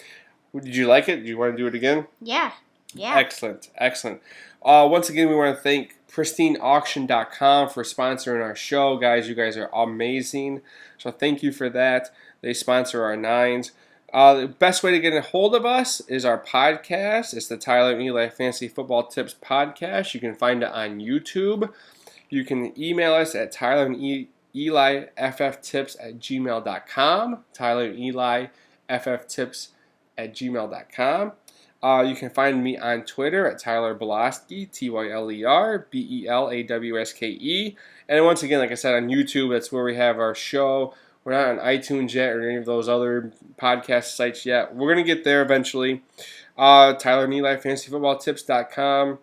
Did you like it? Do you want to do it again? Yeah. Excellent. Once again, we want to thank PristineAuction.com for sponsoring our show. Guys, you guys are amazing. So thank you for that. They sponsor our 9s. The best way to get a hold of us is our podcast. It's the Tyler and Eli Fantasy Football Tips Podcast. You can find it on YouTube. You can email us at tylerandelifftips@gmail.com. tylerandelifftips@gmail.com. You can find me on Twitter at Tyler Belawski, TYLER, BELAWSKE. And once again, like I said, on YouTube, that's where we have our show. We're not on iTunes yet or any of those other podcast sites yet. We're going to get there eventually. Tyler and Eli, FantasyFootballTips.com,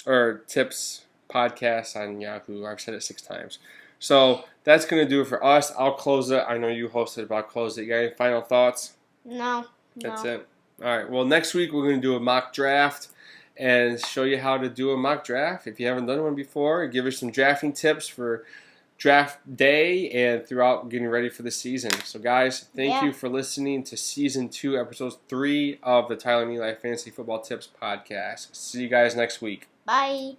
or Tips Podcast on Yahoo. I've said it 6 times. So that's going to do it for us. I'll close it. I know you hosted, but I'll close it. You got any final thoughts? No. That's it. All right. Well, next week we're going to do a mock draft and show you how to do a mock draft. If you haven't done one before, give us some drafting tips for draft day and throughout getting ready for the season. So, guys, thank you for listening to Season 2, Episode 3 of the Tyler and Eli Fantasy Football Tips Podcast. See you guys next week. Bye.